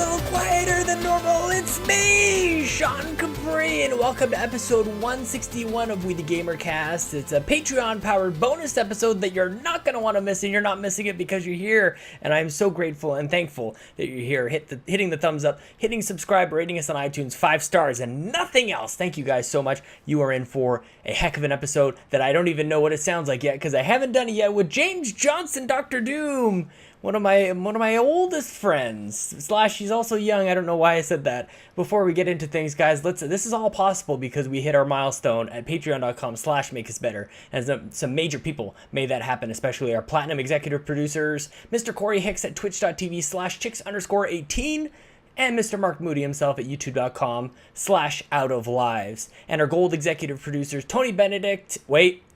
little quieter than normal. It's me, Sean Capri, and welcome to episode 161 of We the GamerCast. It's a Patreon-powered bonus episode that you're not going to want to miss, and you're not missing it because you're here, and I'm so grateful and thankful that you're here. Hitting the thumbs up, hitting subscribe, rating us on iTunes 5 stars, and nothing else. Thank you guys so much. You are in for a heck of an episode that I don't even know what it sounds like yet because I haven't done it yet with James Johnson, Dr. Doom. One of my oldest friends, / she's also young. I don't know why I said that. Before we get into things, guys, this is all possible because we hit our milestone at patreon.com/makeusbetter. And some major people made that happen, especially our platinum executive producers, Mr. Corey Hicks at twitch.tv/chicks_18, and Mr. Mark Moody himself at youtube.com/outoflives. And our gold executive producers, Tony Benedict,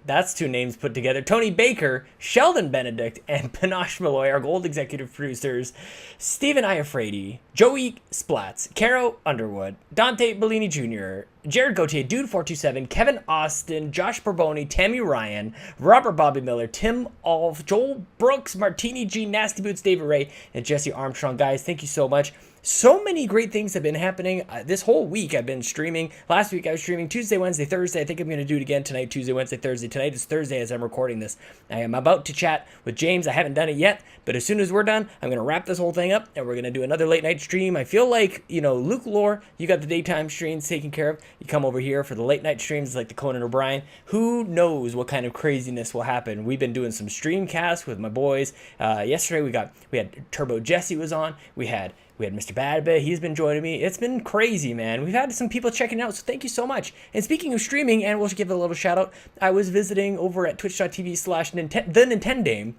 that's two names put together. Tony Baker, Sheldon Benedict, and Panache Malloy, our gold executive producers. Stephen Iafrate, JoeySplats, Caro Underwood, Dante Bellini Jr., Jared Gauthier, Dude427, Kevin Austin, Josh Borbone, Tammi Ryan, Robert Bobby Miller, Tim Aulph, Joel Brooks, Martini G, NastyBoots, David Ray, and Jesse Armstrong. Guys, thank you so much. So many great things have been happening. This whole week I've been streaming. Last week I was streaming Tuesday, Wednesday, Thursday. I think I'm going to do it again tonight, Tuesday, Wednesday, Thursday. Tonight is Thursday as I'm recording this. I am about to chat with James. I haven't done it yet, but as soon as we're done, I'm going to wrap this whole thing up, and we're going to do another late night stream. I feel like, Luke Lore, you got the daytime streams taken care of. You come over here for the late night streams like the Conan O'Brien. Who knows what kind of craziness will happen? We've been doing some stream casts with my boys. Yesterday we had Turbo Jesse was on. We had Mr. Badbit. He's been joining me. It's been crazy, man. We've had some people checking it out, so thank you so much. And speaking of streaming, and we'll give it a little shout out, I was visiting over at twitch.tv/the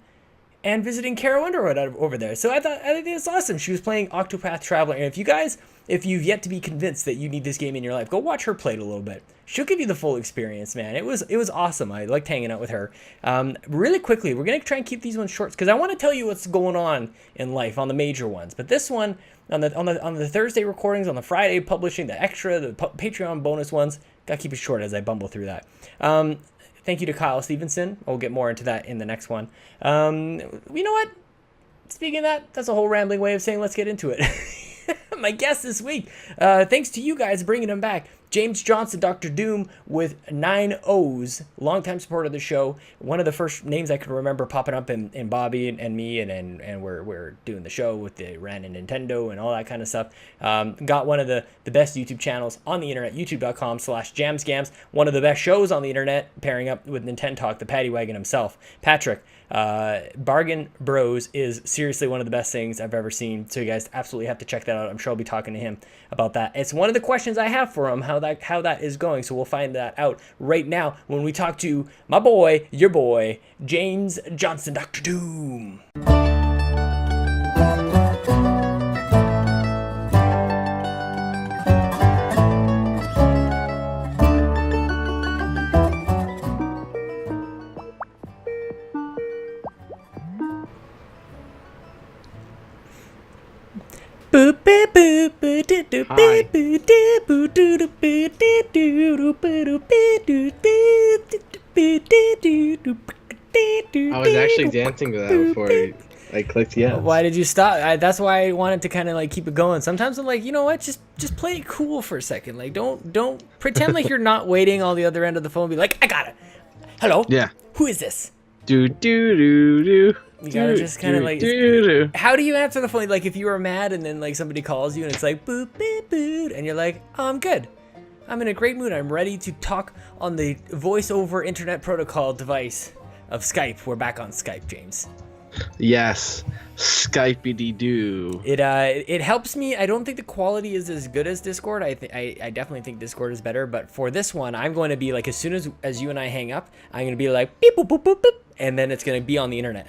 and visiting Caro Underwood over there. So I think it's awesome. She was playing Octopath Traveler. And if you've yet to be convinced that you need this game in your life, go watch her play it a little bit. She'll give you the full experience, man. It was awesome. I liked hanging out with her. Really quickly, we're going to try and keep these ones short because I want to tell you what's going on in life on the major ones. But this one, on the Thursday recordings, on the Friday publishing, the extra, the Patreon bonus ones, got to keep it short as I bumble through that. Thank you to Kyle Stevenson. We'll get more into that in the next one. You know what? Speaking of that, that's a whole rambling way of saying let's get into it. My guest this week, thanks to you guys bringing him back, James Johnson, Dr. Doom with 9 O's, longtime supporter of the show. One of the first names I can remember popping up in Bobby and me, and we're doing the show with the Ran and Nintendo and all that kind of stuff. Got one of the best YouTube channels on the internet, youtube.com/jamscams. One of the best shows on the internet, pairing up with Nintendo Talk, the Paddy Wagon himself, Patrick. Bargain Bros is seriously one of the best things I've ever seen, so you guys absolutely have to check that out. I'm sure I'll be talking to him about that. It's one of the questions I have for him, how that is going, so we'll find that out right now when we talk to my boy, your boy, James Johnson, Dr. Doom. Hi. I was actually dancing to that before I clicked yes. Why did you stop? That's why I wanted to kind of like keep it going. Sometimes I'm like, you know what? Just play it cool for a second. Like don't pretend like you're not waiting on the other end of the phone. Be like, I got it. Hello. Yeah. Who is this? Do. You gotta just kind of like. How do you answer the phone? Like if you were mad and then like somebody calls you and it's like boop boop boop and you're like, oh, I'm good. I'm in a great mood. I'm ready to talk on the voice over internet protocol device of Skype. We're back on Skype, James. Yes, Skype-y-dee-doo. It helps me. I don't think the quality is as good as Discord. I definitely think Discord is better. But for this one, I'm going to be like, as soon as you and I hang up, I'm going to be like beep boop boop boop boop, and then it's going to be on the internet.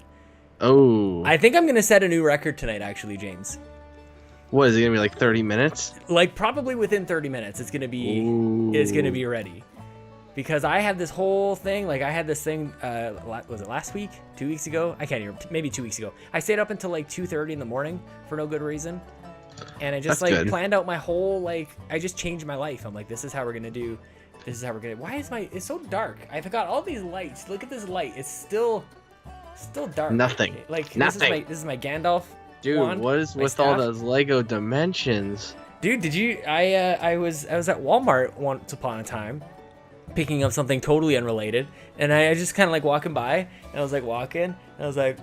Oh. I think I'm going to set a new record tonight, actually, James. What is it going to be, like 30 minutes? Like probably within 30 minutes, it's going to be. Ooh. It's going to be ready. Because I had this whole thing, like I had this thing, was it last week? 2 weeks ago? I can't even, maybe 2 weeks ago. I stayed up until like 2:30 in the morning for no good reason. And I just planned out my whole, I just changed my life. I'm like, this is how we're going to do, it's so dark. I forgot all these lights. Look at this light. It's still dark. Nothing. Like Nothing. This is my Gandalf Dude, wand, what is my with all staff. those Lego dimensions? Dude, did you? I was at Walmart once upon a time, picking up something totally unrelated, and I just kind of like walking by, and I was like walking, and I was like,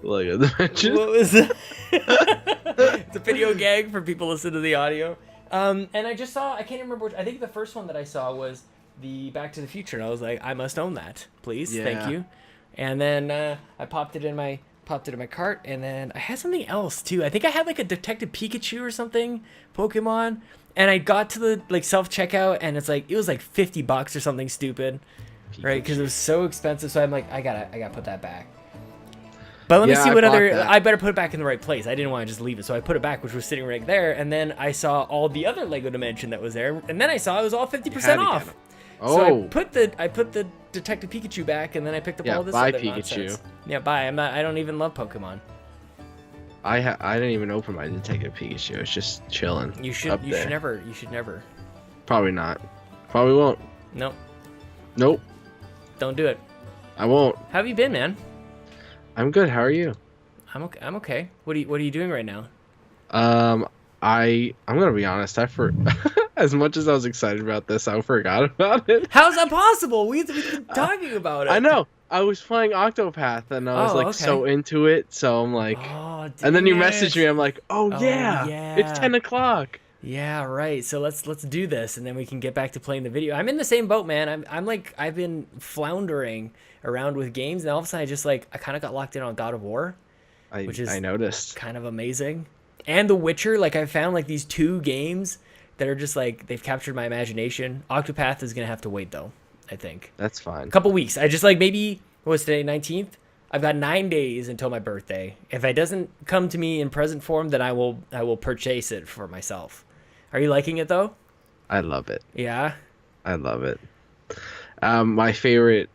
Lego dimensions. what was that? It's a video gag for people listening to the audio. And I just saw, I can't remember which, I think the first one that I saw was the Back to the Future, and I was like, I must own that, please, thank you. And then I popped it in my cart, and then I had something else too. I think I had like a Detective Pikachu or something, Pokemon, and I got to the like self checkout, and it was like $50 or something stupid, right? Because it was so expensive. So I'm like, I gotta put that back. But let me see what other. I better put it back in the right place. I didn't want to just leave it, so I put it back, which was sitting right there. And then I saw all the other Lego Dimension that was there, and then I saw it was all 50% off. Oh. So I put the Detective Pikachu back, and then I picked up all this other nonsense. I don't even love Pokemon. I didn't even open my Detective Pikachu. It's just chilling. You should never. Probably not. Probably won't. Nope. Don't do it. I won't. How have you been, man? I'm good. How are you? I'm okay. What are you doing right now? I'm gonna be honest. As much as I was excited about this, I forgot about it. How's that possible? We've been talking about it. I know. I was playing Octopath and I was so into it. So I'm like, and then you messaged me. I'm like, yeah, it's 10 o'clock. Yeah, right. So let's do this, and then we can get back to playing the video. I'm in the same boat, man. I'm like, I've been floundering around with games, and all of a sudden I kind of got locked in on God of War, which is I noticed kind of amazing. And The Witcher, like I found like these two games that are just like they've captured my imagination. Octopath is gonna have to wait though, I think. That's fine. A couple weeks. I just like maybe what's today, 19th? I've got 9 days until my birthday. If it doesn't come to me in present form, then I will purchase it for myself. Are you liking it though? I love it. Yeah. I love it. My favorite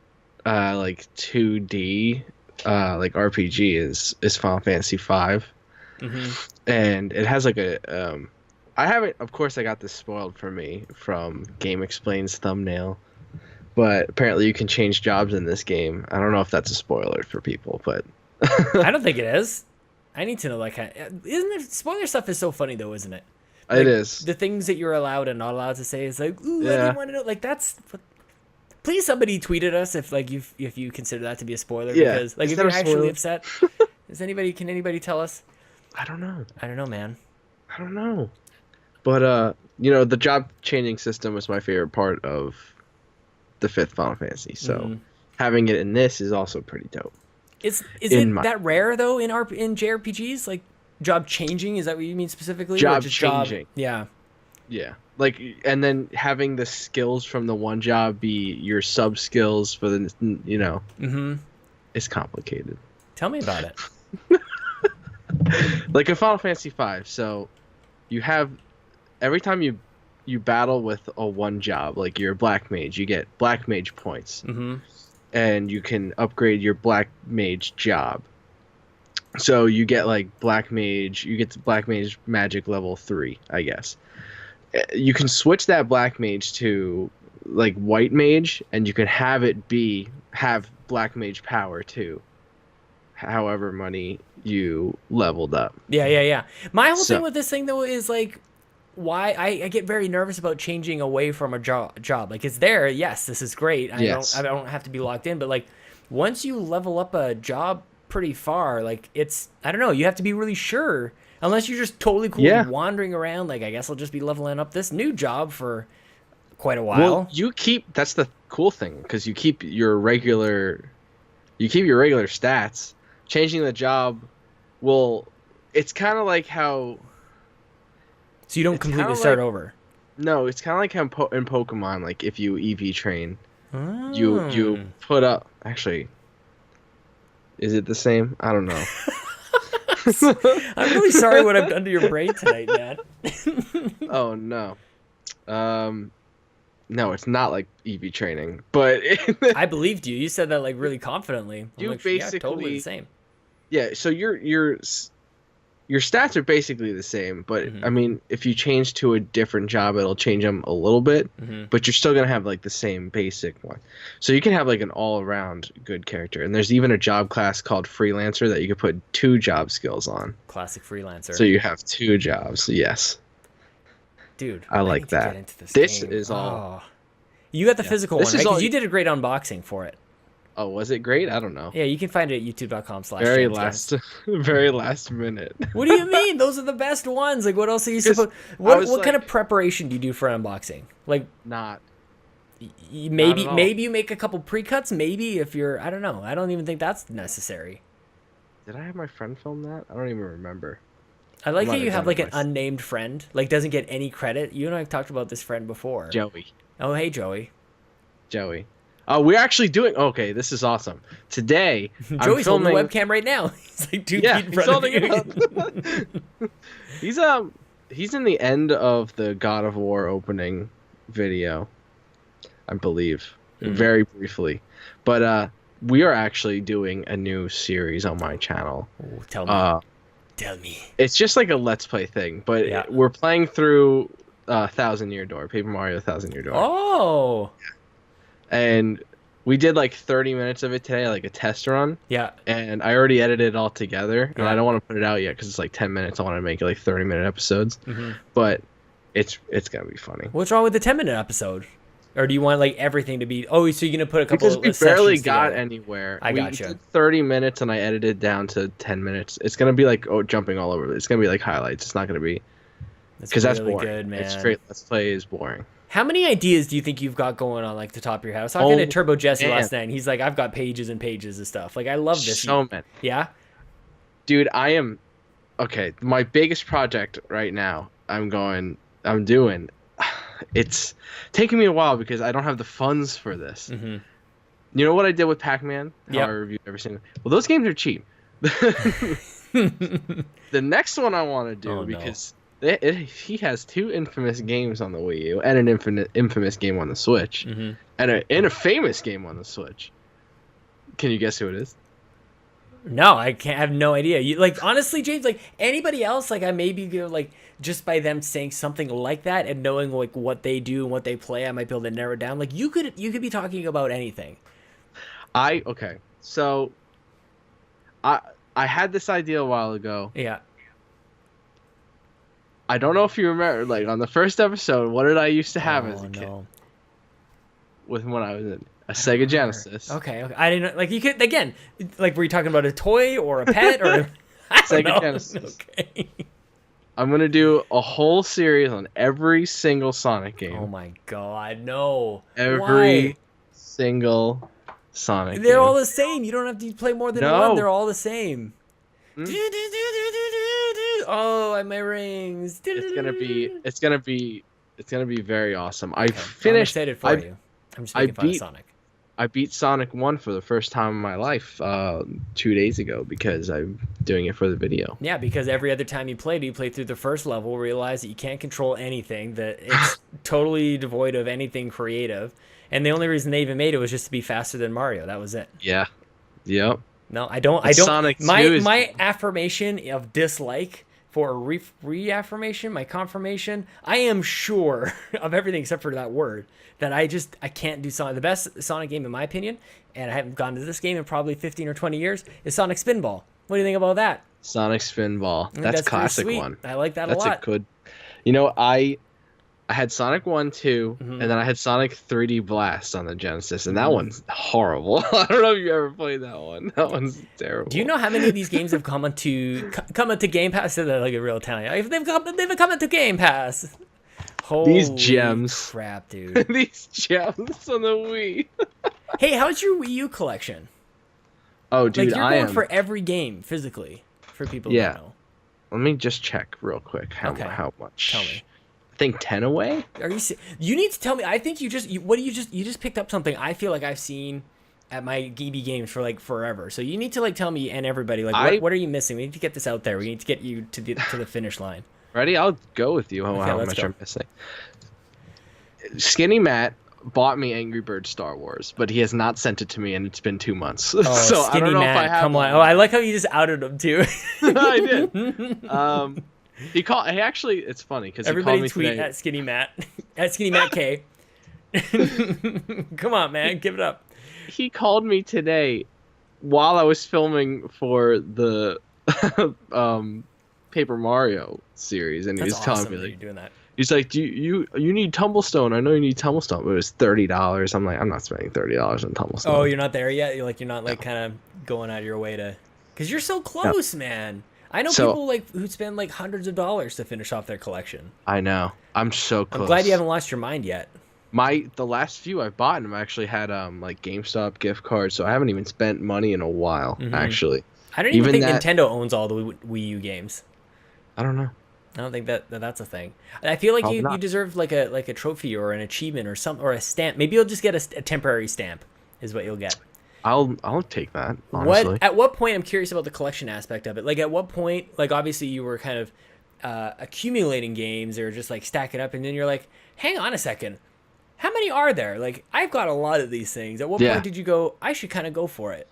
like 2D like RPG is Final Fantasy V. Mm-hmm. And it has like a I haven't, of course I got this spoiled for me from Game Explain's thumbnail, but apparently you can change jobs in this game. I don't know if that's a spoiler for people, but I don't think it is. I need to know, like, isn't it, spoiler stuff is so funny though, isn't it? Like, it is. The things that you're allowed and not allowed to say is like, ooh, I didn't want to know. Like, that's. Please, somebody tweet at us if like if you consider that to be a spoiler. Yeah. Because like if you're actually upset, can anybody tell us? I don't know, man. I don't know. But the job changing system was my favorite part of the 5th Final Fantasy. So having it in this is also pretty dope. Is it that rare though in JRPGs? Like job changing? Is that what you mean specifically? Job changing. Yeah. Yeah. Like, and then having the skills from the one job be your sub skills for the it's complicated. Tell me about it. Like in Final Fantasy V, so you have every time you battle with a one job, like you're a black mage, you get black mage points, and you can upgrade your black mage job. So you get like black mage, you get to black mage magic level 3, I guess. You can switch that black mage to like white mage, and you can have it have black mage power too. However many you leveled up. Yeah. My whole thing with this thing though is like why I get very nervous about changing away from a job. Like it's there, yes, this is great. I don't have to be locked in, but like once you level up a job pretty far, like it's I don't know, you have to be really sure. Unless you're just totally cool with wandering around, like I guess I'll just be leveling up this new job for quite a while. Well, that's the cool thing, because you keep your regular stats. Changing the job it's kind of like how. So you don't completely start over. No, it's kind of like how in Pokemon, like if you EV train, you put up. Actually, is it the same? I don't know. I'm really sorry what I've done to your brain tonight, man. Oh no. No, it's not like EV training, but I believed you. You said that like really confidently. You basically totally the same. Yeah, so you're your stats are basically the same, but Mm-hmm. I mean, if you change to a different job, it'll change them a little bit, Mm-hmm. but you're still gonna have like the same basic one. So you can have like an all-around good character, and there's even a job class called freelancer that you could put 2 job skills on. Classic freelancer. So you have 2 jobs. Yes, Dude, I like need to that. get into this This game. is all. Oh. You got the Yeah. physical This one, is right? all Because you you- did a great unboxing for it. Oh, was it great? I don't know. Yeah, you can find it at youtube.com/. Very very last minute. What do you mean? Those are the best ones. Like, what else are you 'Cause supposed? I What was kind of like- preparation do you do for an unboxing? Like, Not. maybe at all. maybe you make a couple pre-cuts. Maybe if you're, I don't know. I don't even think that's necessary. Did I have my friend film that? I don't even remember. I like might how you have have done like it an myself. unnamed friend, like doesn't get any credit. You and I have talked about this friend before. Joey. Oh, hey Joey. Oh, we're actually doing. Okay, this is awesome. Today, I'm Joey's holding filming. the webcam right now. He's like 2 Yeah, feet in he's front of holding you. it up. He's in the end of the God of War opening video, I believe, very briefly. But we are actually doing a new series on my channel. Ooh, tell me. It's just like a Let's Play thing, but Yeah. we're playing through Thousand Year Door, Paper Mario Thousand Year Door. Oh. And we did like 30 minutes of it today, like a test run. Yeah. And I already edited it all together, and Yeah. I don't want to put it out yet because it's like 10 minutes. I want to make it like 30-minute episodes, Mm-hmm. but it's gonna be funny. What's wrong with the 10-minute episode? Or do you want like everything to be? Oh, so you're gonna put a couple Because of we sessions barely got together. anywhere. I we gotcha. did 30 minutes, and I edited down to 10 minutes. It's gonna be like jumping all over. It's gonna be like highlights. It's not gonna be because that's really boring. good, man. It's straight. Let's Play is boring. How many ideas do you think you've got going on like the top of your head? I was talking to Oh, Turbo Jesse man. last night, and he's like, I've got pages and pages of stuff. Like, I love this. So many. Yeah? Dude, I am okay. My biggest project right now, I'm doing. It's taking me a while because I don't have the funds for this. Mm-hmm. You know what I did with Pac-Man? How Yep. I reviewed every single. Well, those games are cheap. The next one I want to do Oh, no. because he has 2 infamous games on the Wii U and an infamous game on the Switch, Mm-hmm. and a famous game on the Switch. Can you guess who it is? No, I can't. I have no idea. You like honestly, James. Like anybody else, like I maybe go like just by them saying something like that and knowing like what they do and what they play, I might be able to narrow it down. Like you could be talking about anything. Okay. So I had this idea a while ago. Yeah. I don't know if you remember, like on the first episode, what did I used to have as a kid with when I was in a Sega Genesis? Okay. I didn't know. Like you could again. Like were you talking about a toy or a pet or? I don't Sega know. Genesis. Okay. I'm gonna do a whole series on every single Sonic game. Oh my God, no. Every Why? single Sonic They're game. all the same. You don't have to play more than No. one. They're all the same. Hmm? Oh, my rings. It's gonna be very awesome. I I'm finished. excited for you. I'm just making fun of Sonic. I beat Sonic 1 for the first time in my life 2 days ago because I'm doing it for the video. Yeah, because every other time you play through the first level, realize that you can't control anything, that it's totally devoid of anything creative, and the only reason they even made it was just to be faster than Mario. That was it. Yeah. Yep. No, I don't. Sonic 2 My affirmation of dislike for a reaffirmation, my confirmation. I am sure of everything except for that word that I can't do Sonic. The best Sonic game in my opinion, and I haven't gone to this game in probably 15 or 20 years, is Sonic Spinball. What do you think about that? Sonic Spinball. I think That's pretty classic sweet. one. I like that That's a lot. a good. You know, I had Sonic 1, 2, Mhm. and then I had Sonic 3D Blast on the Genesis, and that Mhm. one's horrible. I don't know if you ever played that one. That one's terrible. Do you know how many of these games have come onto Game Pass? So they're like a real Italian. They've come into Game Pass. Holy These gems. crap, dude. These gems on the Wii? Hey, how's your Wii U collection? Oh, dude, Like you're I going am. for every game physically for people Yeah. who don't know. Let me just check real quick how Okay. how much. Tell me. I think 10 away. Are you? You need to tell me. I think you just picked up something. I feel like I've seen at my GB games for like forever. So you need to like tell me and everybody like what are you missing? We need to get this out there. We need to get you to the finish line. Ready? I'll go with you. How let's much go. I'm missing? Skinny Matt bought me Angry Birds Star Wars, but he has not sent it to me, and it's been 2 months. Oh, so I don't know if I have. Come on! Oh, I like how you just outed him too. I did. He called. He actually. It's funny because everybody he called me tweet today. at Skinny Matt at Skinny Matt K. Come on, man, give it up. He called me today while I was filming for the Paper Mario series, and he was telling me, like, you're doing that. He's like, "Do you need Tumblestone? I know you need Tumblestone, but it was $30." I'm like, I'm not spending $30 on Tumblestone. Oh, you're not there yet. You're not like kind of going out of your way to, because you're so close, man. I know people like who spend like hundreds of dollars to finish off their collection. I know. I'm so close. I'm glad you haven't lost your mind yet. The last few I've bought them actually had like GameStop gift cards, so I haven't even spent money in a while. Actually, I don't even think Nintendo owns all the Wii U games. I don't know. I don't think that's a thing. I feel like you deserve like a trophy or an achievement or a stamp. Maybe you'll just get a temporary stamp, is what you'll get. I'll take that, honestly. At what point, I'm curious about the collection aspect of it. Like, at what point, like, obviously you were kind of accumulating games or just like stack it up, and then you're like, hang on a second, how many are there? Like, I've got a lot of these things. At what point did you go, I should kind of go for it?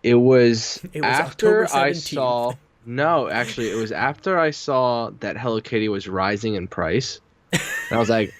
It was after October 17th. I saw. No, actually, it was after I saw that Hello Kitty was rising in price. And I was like,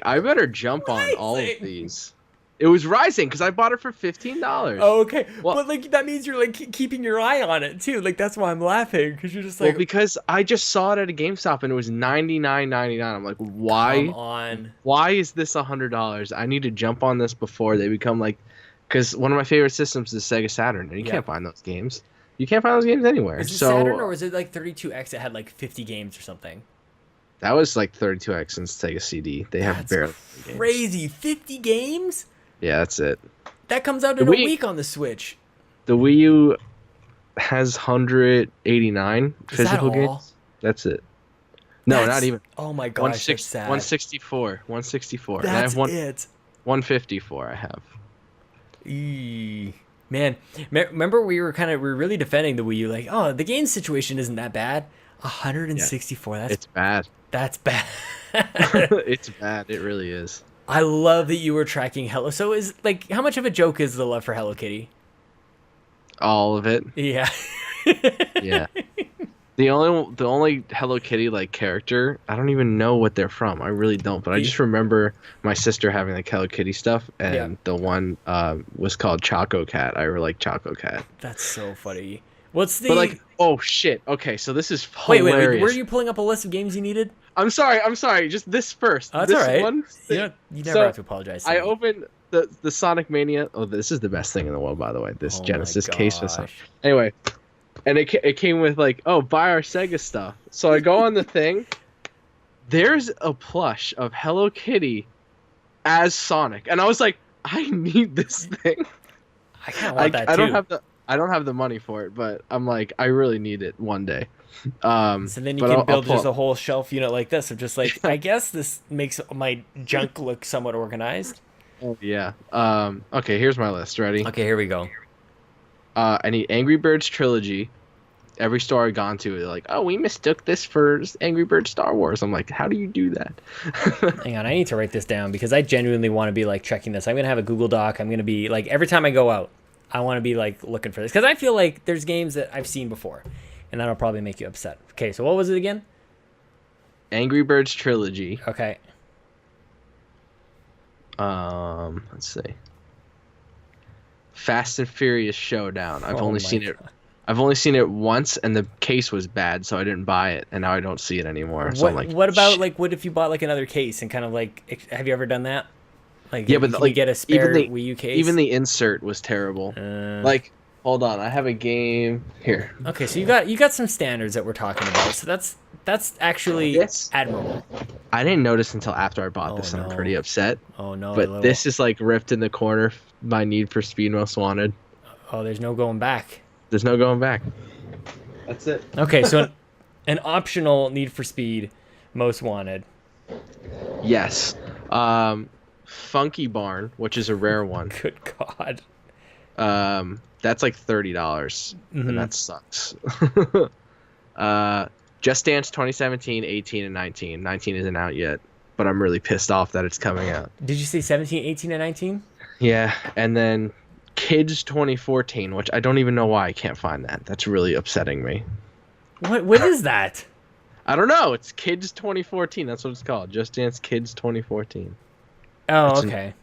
I better jump on all of these. It was rising because I bought it for $15. Oh, okay. Well, but like that means you're like keeping your eye on it too. Like that's why I'm laughing, because you're just like. Well, because I just saw it at a GameStop and it was $99.99. I'm like, why? Come on. Why is this $100? I need to jump on this before they become like, because one of my favorite systems is Sega Saturn, and you can't find those games. You can't find those games anywhere. Is it Saturn, or was it like 32X that had like 50 games or something? That was like 32X and Sega CD. They have barely crazy games. 50 games? Yeah, that's it. That comes out in a week on the Switch. The Wii U has 189 physical games. That's it. No, not even. Oh my gosh, that's sad. 164. 164. That's and I have it. 154 I have. Man, remember we were really defending the Wii U, like, oh, the game situation isn't that bad. 164. Yeah. It's bad. That's bad. It's bad. It really is. I love that you were tracking Hello. So is like, how much of a joke is the love for Hello Kitty? All of it. Yeah. Yeah. The only Hello Kitty like character, I don't even know what they're from. I really don't, but I just remember my sister having like Hello Kitty stuff, and the one was called Choco Cat. I really like Choco Cat. That's so funny. What's the? But like, oh shit. Okay, so this is hilarious. Wait. Were you pulling up a list of games you needed? I'm sorry. Just this first. Oh, that's all right. You never have to apologize. I opened the Sonic Mania. Oh, this is the best thing in the world, by the way. This Genesis case was. Anyway. And it came with like, oh, buy our Sega stuff. So I go on the thing. There's a plush of Hello Kitty as Sonic, and I was like, I need this thing. I kind of want that too. I don't have the money for it, but I'm like, I really need it one day. So then you can build just a whole shelf unit like this of just like, I guess this makes my junk look somewhat organized. Yeah. Okay, here's my list. Ready? Okay, here we go. I need Angry Birds Trilogy. Every store I've gone to, they're like, oh, we mistook this for Angry Birds Star Wars. I'm like, how do you do that? Hang on, I need to write this down because I genuinely want to be like checking this. I'm going to have a Google Doc. I'm going to be like, every time I go out, I want to be like looking for this because I feel like there's games that I've seen before, and that'll probably make you upset. Okay, so what was it again? Angry Birds Trilogy. Okay. Let's see. Fast and Furious Showdown. I've only seen it once, and the case was bad, so I didn't buy it, and now I don't see it anymore. So I'm like, what about like, what if you bought like another case and kind of like, have you ever done that? Like, yeah, but can like, you get a spare Wii U case? Even the insert was terrible. Like, hold on, I have a game here. Okay, so you got some standards that we're talking about. So that's actually admirable. I didn't notice until after I bought this, and I'm pretty upset. Oh no! But this is like ripped in the corner. My Need for Speed Most Wanted. Oh, there's no going back. There's no going back. That's it. Okay, so an optional Need for Speed Most Wanted. Yes. Funky Barn, which is a rare one. Good God. That's like $30, and that sucks. Just Dance 2017, 18, and 19. 19 isn't out yet. but I'm really pissed off that it's coming out. Did you say 17, 18, and 19? Yeah, and then Kids 2014, which I don't even know why I can't find that. That's really upsetting me. What is that? I don't know. It's Kids 2014. That's what it's called. Just Dance Kids 2014. Oh, okay.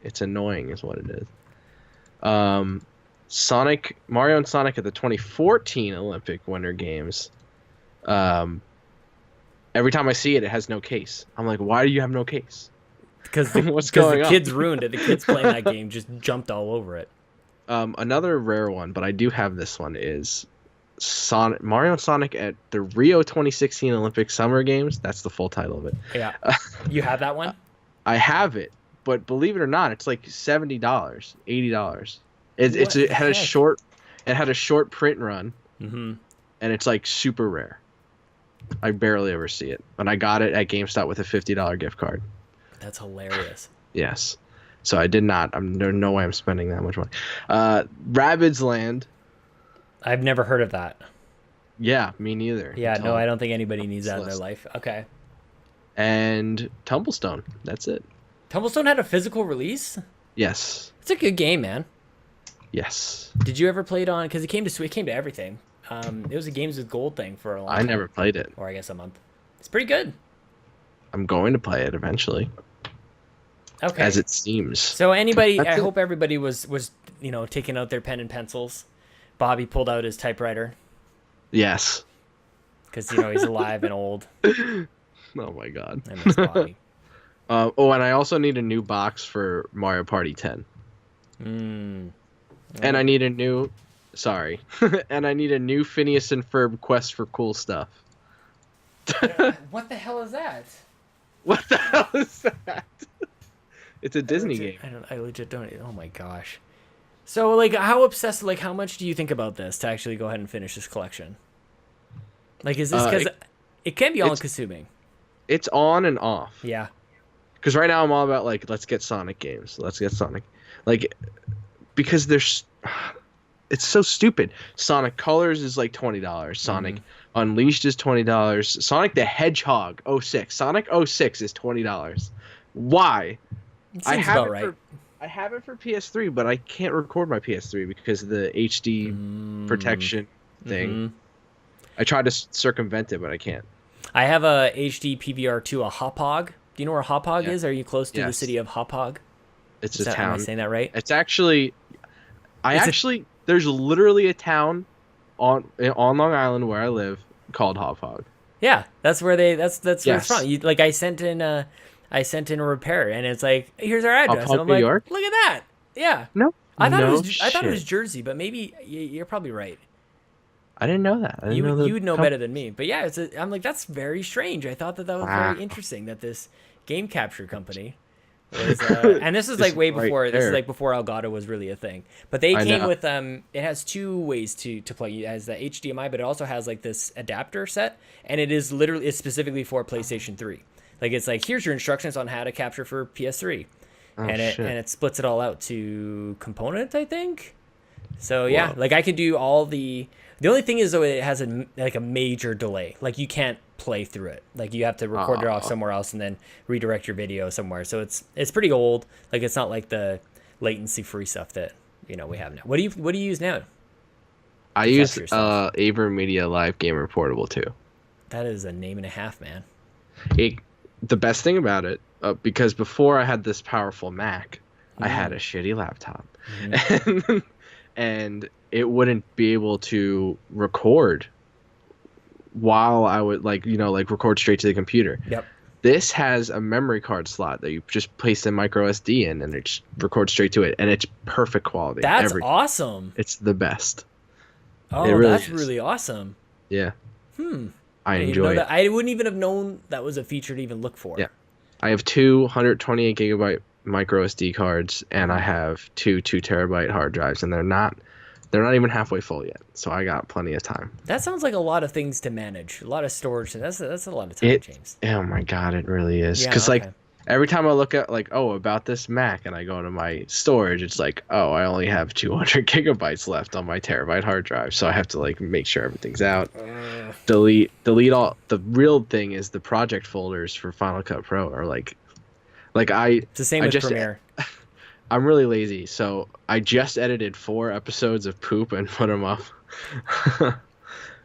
It's annoying is what it is. Mario and Sonic at the 2014 Olympic Winter Games. Every time I see it, it has no case. I'm like, why do you have no case? Because the kids ruined it. The kids playing that game just jumped all over it. Another rare one, but I do have this one, is Mario and Sonic at the Rio 2016 Olympic Summer Games. That's the full title of it. Yeah. You have that one? I have it, but believe it or not, it's like $70, $80. It had a short print run, and it's like super rare. I barely ever see it, but I got it at GameStop with a $50 gift card. That's hilarious. Yes. So I did not. There's no way I'm spending that much money. Rabbids Land. I've never heard of that. Yeah, me neither. Yeah, no, I don't think anybody needs that in their life. Okay. And Tumblestone. That's it. Tumblestone had a physical release? Yes. It's a good game, man. Yes. Did you ever play it on? Because it came to everything. It was a Games with Gold thing for a long time. I never played it. Or I guess a month. It's pretty good. I'm going to play it eventually. Okay. As it seems. So I hope everybody was taking out their pen and pencils. Bobby pulled out his typewriter. Yes. Because he's alive and old. Oh my god. I miss Bobby. And I also need a new box for Mario Party 10. And I need a new and I need a new Phineas and Ferb quest for cool stuff. What the hell is that? What the hell is that? It's a Disney game. I legit don't. Oh my gosh. So how obsessed? How much do you think about this to actually go ahead and finish this collection? Is this because it can be all-consuming? It's on and off. Yeah. Because right now I'm all about let's get Sonic games. Let's get Sonic, because there's. It's so stupid. Sonic Colors is like $20. Sonic Unleashed is $20. Sonic the Hedgehog 06. Sonic 06 is $20. Why? I have it right. I have it for PS3, but I can't record my PS3 because of the HD protection thing. I tried to circumvent it, but I can't. I have a HD PVR2, a Hauppauge. Do you know where Hauppauge is? Are you close to the city of Hauppauge? It's a town. Am I saying that right? It's actually... There's literally a town on Long Island where I live called Hauppauge. Yeah, that's where that's where it's from. I sent in a repair, and it's like, here's our address. Hauppauge, and I'm New like, York? look at that. Yeah. No. I thought it was Jersey, but maybe you're probably right. I didn't know that. You would know better than me. But yeah, I'm like, that's very strange. I thought that was very interesting that this game capture company was, and this is way before this is before Elgato was really a thing. But they came with it has two ways to play. It has the HDMI, but it also has this adapter set, and it's specifically for PlayStation 3. It's here's your instructions on how to capture for PS3. And it splits it all out to component, I think. So yeah, I could do all the only thing is though it has a major delay. You can't play through it. You have to record it off somewhere else and then redirect your video somewhere. So it's pretty old. It's not like the latency free stuff that we have now. What do you use now? I use AverMedia Live Gamer Portable 2. That is a name and a half, man. The best thing about it, because before I had this powerful Mac, I had a shitty laptop, and it wouldn't be able to record while I would record straight to the computer. Yep. This has a memory card slot that you just place a micro SD in, and it just records straight to it, and it's perfect quality. That's awesome. It's the best. Oh, that's really awesome. Yeah. I enjoy it. I wouldn't even have known that was a feature to even look for. Yeah. I have two 128 gigabyte micro SD cards, and I have two 2 terabyte hard drives, and they're not even halfway full yet. So I got plenty of time. That sounds like a lot of things to manage, a lot of storage. That's a lot of time, James. Oh my god, it really is. Because every time I look at like, oh, about this Mac, and I go to my storage, it's like, oh, I only have 200 gigabytes left on my terabyte hard drive, so I have to like make sure everything's out. Delete all. The real thing is the project folders for Final Cut Pro are like It's the same with Premiere. I'm really lazy, so I just edited 4 episodes of Poop and put them up.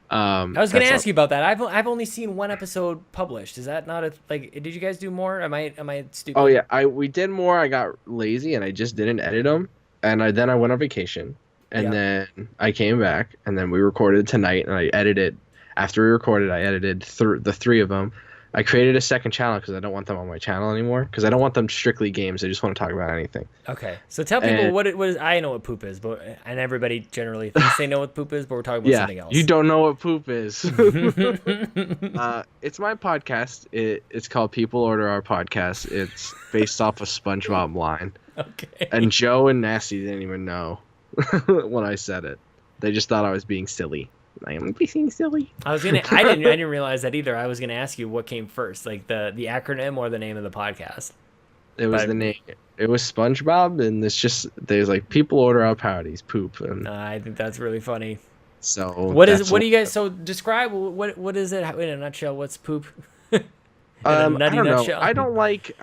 I was going to ask you about that. I've only seen 1 episode published. Is that not did you guys do more? Am I stupid? Oh yeah, we did more. I got lazy and I just didn't edit them. And then I went on vacation, and then I came back, and then we recorded tonight, and I edited. After we recorded, I edited the 3 of them. I created a second channel because I don't want them on my channel anymore, because I don't want them strictly games. I just want to talk about anything. Okay, so tell people what is. I know what poop is, and everybody generally thinks they know what poop is, but we're talking about something else. You don't know what poop is. It's my podcast. It's called People Order Our Podcast. It's based off a SpongeBob line. Okay. And Joe and Nasty didn't even know when I said it. They just thought I was being silly. I am being silly. I didn't realize that either. I was gonna ask you what came first, like the acronym or the name of the podcast. It was the name. It was SpongeBob, and there's like People Order Our Parties, poop. And I think that's really funny. So what do you guys? So describe what is it in a nutshell? What's poop? I don't know. I don't like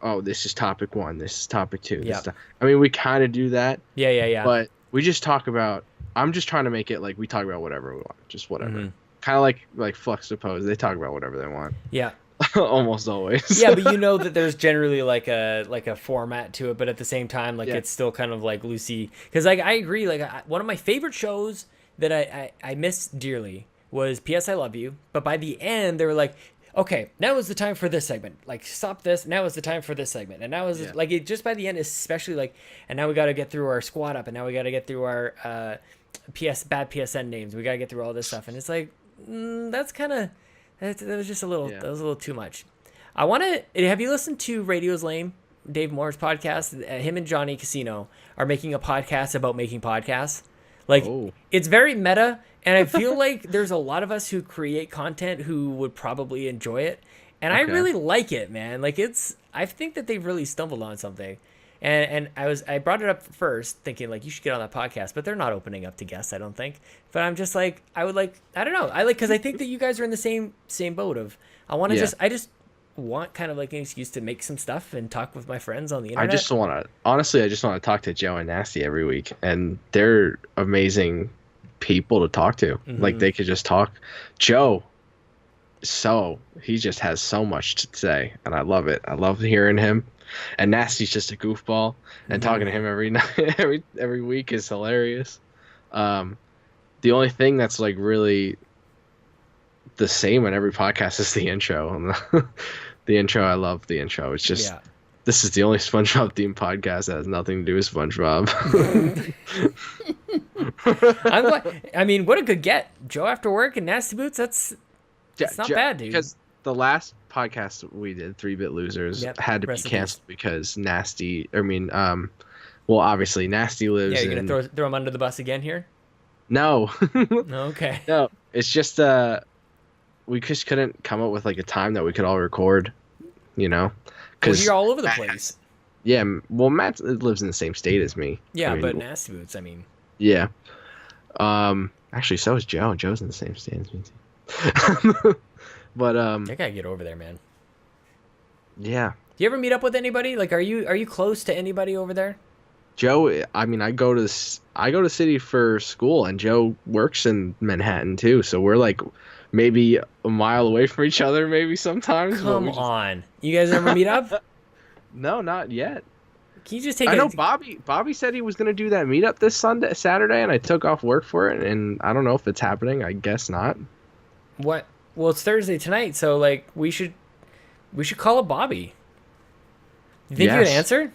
oh, this is topic 1. This is topic 2. Yeah. I mean, we kind of do that. Yeah. But we just talk about. I'm just trying to make it like we talk about whatever we want, just whatever. Mm-hmm. Kind of like Flux Suppose. They talk about whatever they want. Yeah. Almost always. Yeah, but you know that there's generally like a format to it, but at the same time, it's still kind of like loosey. Because I agree. One of my favorite shows that I miss dearly was P.S. I Love You. But by the end, they were like, okay, now is the time for this segment. Like, stop this. Now is the time for this segment. And now is it just by the end, especially and now we got to get through our squad up, and now we got to get through our bad PSN names. We got to get through all this stuff, and it's like that's kind of that was just a little that was a little too much. Have you listened to Radio's Lame, Dave Moore's podcast? Him and Johnny Casino are making a podcast about making podcasts. It's very meta. And I feel like there's a lot of us who create content who would probably enjoy it. And I really like it, man. I think that they've really stumbled on something. And I brought it up first thinking you should get on that podcast, but they're not opening up to guests, I don't think. But I'm just I don't know. Because I think that you guys are in the same boat of, I just want kind of an excuse to make some stuff and talk with my friends on the internet. I just want to talk to Joe and Nasty every week, and they're amazing people to talk to. Mm-hmm. They could just talk. Joe, he just has so much to say, and I love it. I love hearing him. And Nasty's just a goofball, and talking to him every night, every week is hilarious. The only thing that's really the same on every podcast is the intro. The intro, I love the intro. It's just this is the only SpongeBob themed podcast that has nothing to do with SpongeBob. I'm glad. I mean, what a good get. JoAfterWork and NastyBoots. That's not bad, dude. Because the last podcast we did, 3-Bit Losers, had to be canceled because Nasty. Obviously Nasty lives. Yeah, you're gonna throw him under the bus again here. No. Okay. No, it's just we just couldn't come up with a time that we could all record. Because you're all over the place. Yeah, well, Matt lives in the same state as me. Yeah, but NastyBoots, Yeah. Actually, so is Joe. Joe's in the same state as me too. But I gotta get over there, man. Yeah. Do you ever meet up with anybody? Are you close to anybody over there? Joe, I go to city for school, and Joe works in Manhattan too. So we're maybe a mile away from each other, maybe sometimes. Come on, you guys ever meet up? No, not yet. Can you just take? I know Bobby said he was gonna do that meetup this Saturday, and I took off work for it, and I don't know if it's happening. I guess not. What? Well, it's Thursday tonight, so we should call up Bobby. You think he would answer?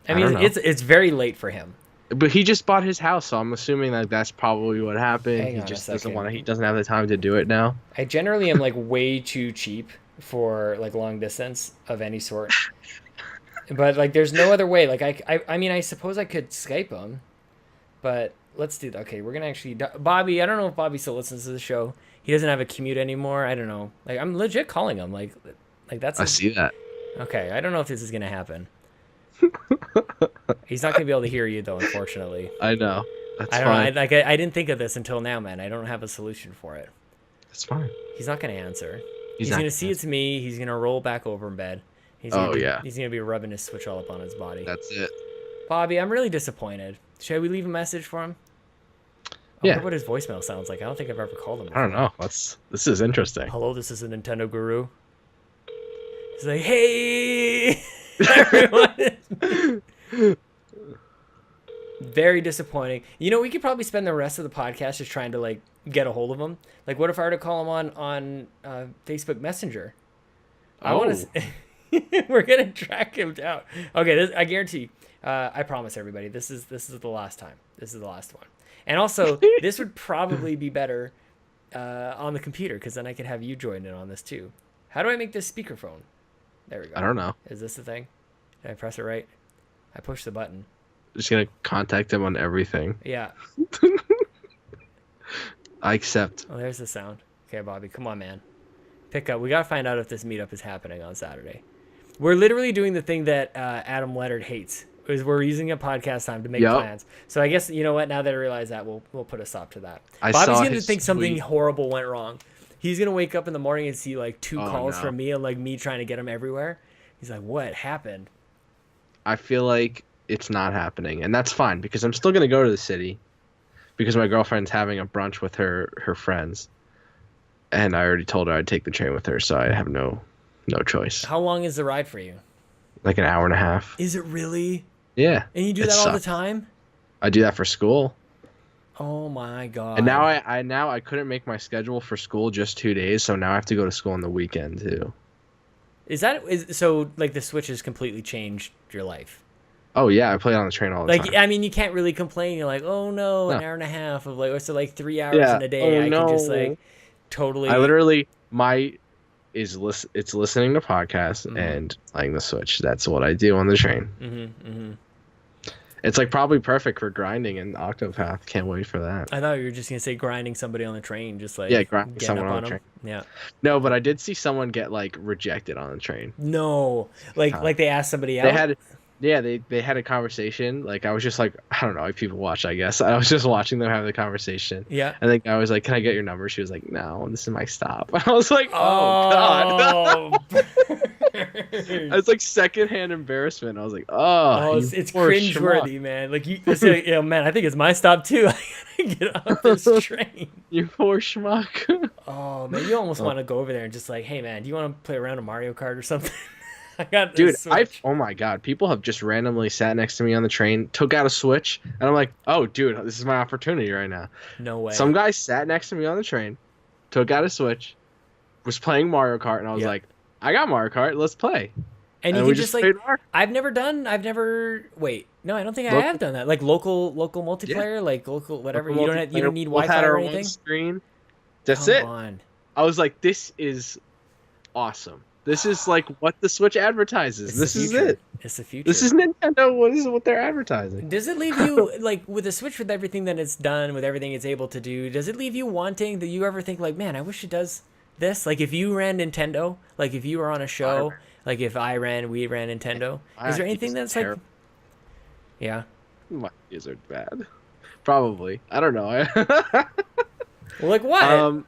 I mean, it's very late for him. But he just bought his house, so I'm assuming that's probably what happened. He just doesn't want to. He doesn't have the time to do it now. I generally am way too cheap for long distance of any sort. But there's no other way. I mean, I suppose I could Skype him, but let's do that. Okay, we're gonna actually Bobby. I don't know if Bobby still listens to the show. He doesn't have a commute anymore. I don't know. Like, I'm legit calling him. Like that's. I see that. Okay, I don't know if this is gonna happen. He's not gonna be able to hear you though, unfortunately. I know. That's I don't fine. know. I didn't think of this until now, man. I don't have a solution for it. That's fine. He's not gonna answer. He's He's gonna see it's me. He's gonna roll back over in bed. He's gonna be rubbing his Switch all up on his body. That's it. Bobby, I'm really disappointed. Should we leave a message for him? I wonder what his voicemail sounds like. I don't think I've ever called him before. I don't know. This is interesting. Hello, this is a Nintendo Guru. He's like, hey, everyone. Very disappointing. You know, we could probably spend the rest of the podcast just trying to like get a hold of him. Like, what if I were to call him on Facebook Messenger? I want to. We're gonna track him down. Okay, I guarantee. I promise everybody, this is the last time. This is the last one. And also, this would probably be better on the computer because then I could have you join in on this too. How do I make this speakerphone? There we go. I don't know. Is this the thing? Did I press it right? I pushed the button. Just gonna contact him on everything. Yeah. I accept. Oh, there's the sound. Okay, Bobby, come on, man. Pick up. We gotta find out if this meetup is happening on Saturday. We're literally doing the thing that Adam Leonard hates. Is we're using a podcast time to make plans. So I guess, you know what? Now that I realize that, we'll put a stop to that. Bobby's gonna think something horrible went wrong. He's gonna wake up in the morning and see like two calls from me and like me trying to get him everywhere. He's like, "What happened?" I feel like it's not happening, and that's fine because I'm still gonna go to the city because my girlfriend's having a brunch with her friends, and I already told her I'd take the train with her, so I have no choice. How long is the ride for you? Like an hour and a half. Is it really? Yeah. And you do that all the time? I do that for school. Oh my god. And now I couldn't make my schedule for school just 2 days, so now I have to go to school on the weekend too. So like the Switch has completely changed your life? Oh yeah, I play it on the train all the time. Like, I mean, you can't really complain. You're like, oh no, an hour and a half of like, so like 3 hours in a day. Can just like totally. I literally it's listening to podcasts and playing the Switch. That's what I do on the train. It's like probably perfect for grinding in Octopath. Can't wait for that. I thought you were just gonna say grinding somebody on the train, just like grinding someone on the train. Yeah. No, but I did see someone get like rejected on the train. No, like they asked somebody out. They had a conversation. Like I was just like, I don't know, if people watch, I guess. I was just watching them have the conversation. Yeah. And the guy was like, "Can I get your number?" She was like, "No, this is my stop." I was like, "Oh god." It's like secondhand embarrassment. I was like, "Oh, it's cringeworthy, man." Like man, I think it's my stop too. I gotta get off this train. You poor schmuck. Oh man, you almost want to go over there and just like, "Hey man, do you want to play around a Mario Kart or something?" Dude, oh my god, people have just randomly sat next to me on the train, took out a Switch, and I'm like, oh dude, this is my opportunity right now. No way. Some guy sat next to me on the train, took out a Switch, was playing Mario Kart, and I was like, I got Mario Kart, let's play. And you can just like, I don't think I have done that. Like local multiplayer, like local whatever. You don't need Wi-Fi or anything. Screen. That's it. I was like, this is awesome. This is like what the Switch advertises. This is it. It's the future. This is Nintendo. This is what they're advertising. Does it leave you, like, with the Switch, with everything that it's done, with everything it's able to do, does it leave you wanting, do you ever think, like, man, I wish it does this? Like, if you ran Nintendo, like, if you were on a show, like, if we ran Nintendo, is there anything that's like... Yeah. My ideas are bad. Probably. I don't know. Well, like what?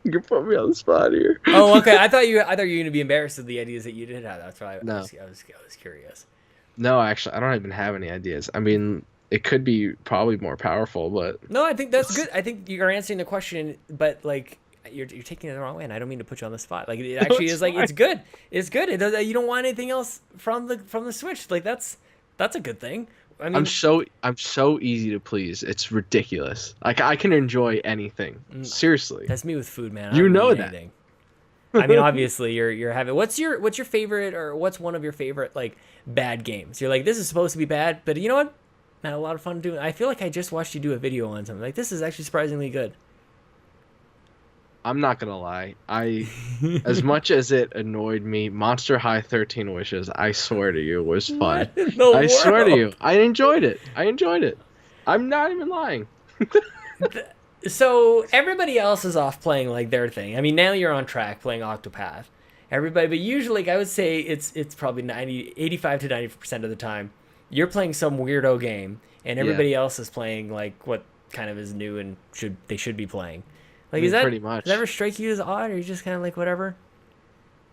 You put me on the spot here. Oh, okay. I thought you were gonna be embarrassed of the ideas that you did have. That's why I was curious. No, actually, I don't even have any ideas. I mean, it could be probably more powerful, but no, I think that's good. I think you're answering the question, but like you're taking it the wrong way, and I don't mean to put you on the spot. Like it actually is like it's good. It's good. It does, you don't want anything else from the Switch. Like that's a good thing. I mean, I'm so easy to please. It's ridiculous. Like I can enjoy anything. Seriously. That's me with food, man. You know that. I mean, obviously you're having. What's your favorite, or what's one of your favorite like bad games? You're like, this is supposed to be bad, but you know what? I had a lot of fun doing. I feel like I just watched you do a video on something. Like this is actually surprisingly good. I'm not gonna lie. As much as it annoyed me, Monster High 13 Wishes, I swear to you, was fun. I swear to you, I enjoyed it. I'm not even lying. So everybody else is off playing like their thing. I mean, now you're on track playing Octopath. Everybody, but usually, like, I would say it's probably 85 to 90% of the time you're playing some weirdo game, and everybody else is playing like what kind of is new and should be playing. Like, is that pretty much? Does that ever strike you as odd, or you just kind of like whatever?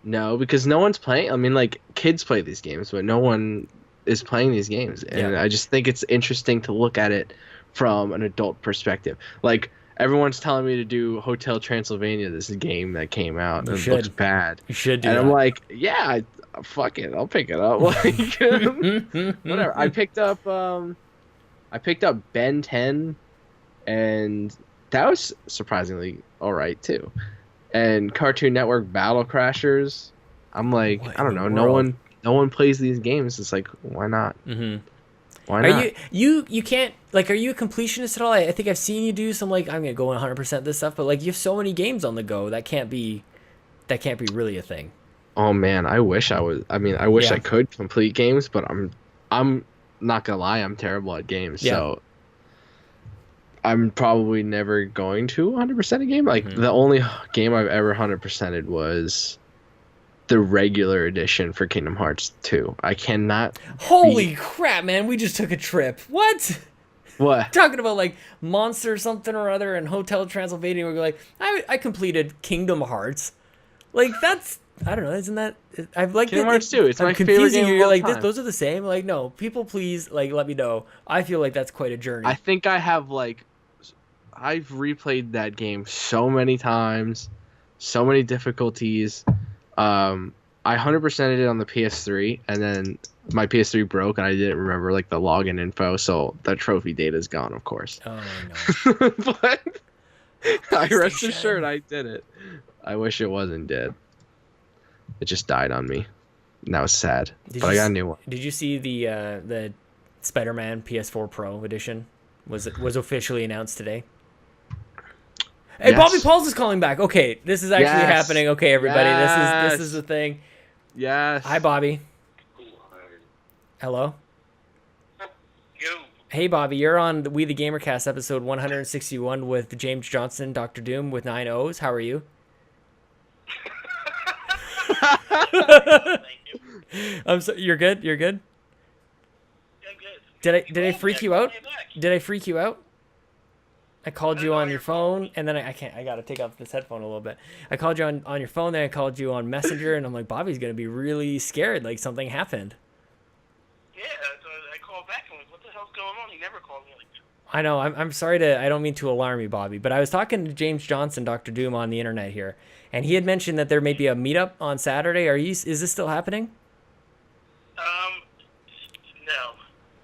No, because no one's playing. I mean, like, kids play these games, but no one is playing these games, and I just think it's interesting to look at it from an adult perspective. Like, everyone's telling me to do Hotel Transylvania, this game that came out, and it looks bad. You should do and that. I'm like, yeah, fuck it, I'll pick it up. Like, whatever. I picked up Ben 10, and that was surprisingly all right too. And Cartoon Network Battle Crashers, I'm like, I don't know, no one plays these games. It's like, why not? Mm-hmm. Why not? You can't, like, are you a completionist at all? I think I've seen you do some, like, I'm gonna go 100% this stuff, but like, you have so many games on the go that can't be really a thing. Oh man, I wish I was. I mean, I wish I could complete games, but I'm not gonna lie, I'm terrible at games. Yeah. So I'm probably never going to 100% a game. Like, the only game I've ever 100%ed was the regular edition for Kingdom Hearts 2. I cannot. Holy crap, man! We just took a trip. What? What? Talking about like Monster something or other and Hotel Transylvania. We're like, I completed Kingdom Hearts. Like, that's, I don't know. Isn't that? I've like Kingdom Hearts 2. It's my favorite game. You're like, those are the same. Like, no, people, please, like, let me know. I feel like that's quite a journey. I think I have I've replayed that game so many times, so many difficulties. I 100%ed it on the PS3, and then my PS3 broke, and I didn't remember like the login info, so the trophy data is gone, of course. Oh no! But I rest assured I did it. I wish it wasn't dead. It just died on me. And that was sad. But I got a new one. Did you see the Spider-Man PS4 Pro edition? Was officially announced today? Hey, yes. Bobby Pauls is calling back. Okay, this is actually happening. Okay, everybody, this is the thing. Yes. Hi, Bobby. Hello. Yo. Hey, Bobby, you're on the We the GamerCast episode 161 with James Johnson, Dr. Doom with 9 O's. How are you? Thank you. I'm so, you're good. You're good. Yeah, good. Did I freak you out? Did I freak you out? I called you on your phone, and then I gotta take off this headphone a little bit. I called you on your phone, then I called you on Messenger, and I'm like, Bobby's gonna be really scared, like something happened. Yeah, so I called back and was, what the hell's going on? He never called me like that. I know. I'm sorry I don't mean to alarm you, Bobby, but I was talking to James Johnson, Dr. Doom, on the internet here, and he had mentioned that there may be a meetup on Saturday. Is this still happening? No.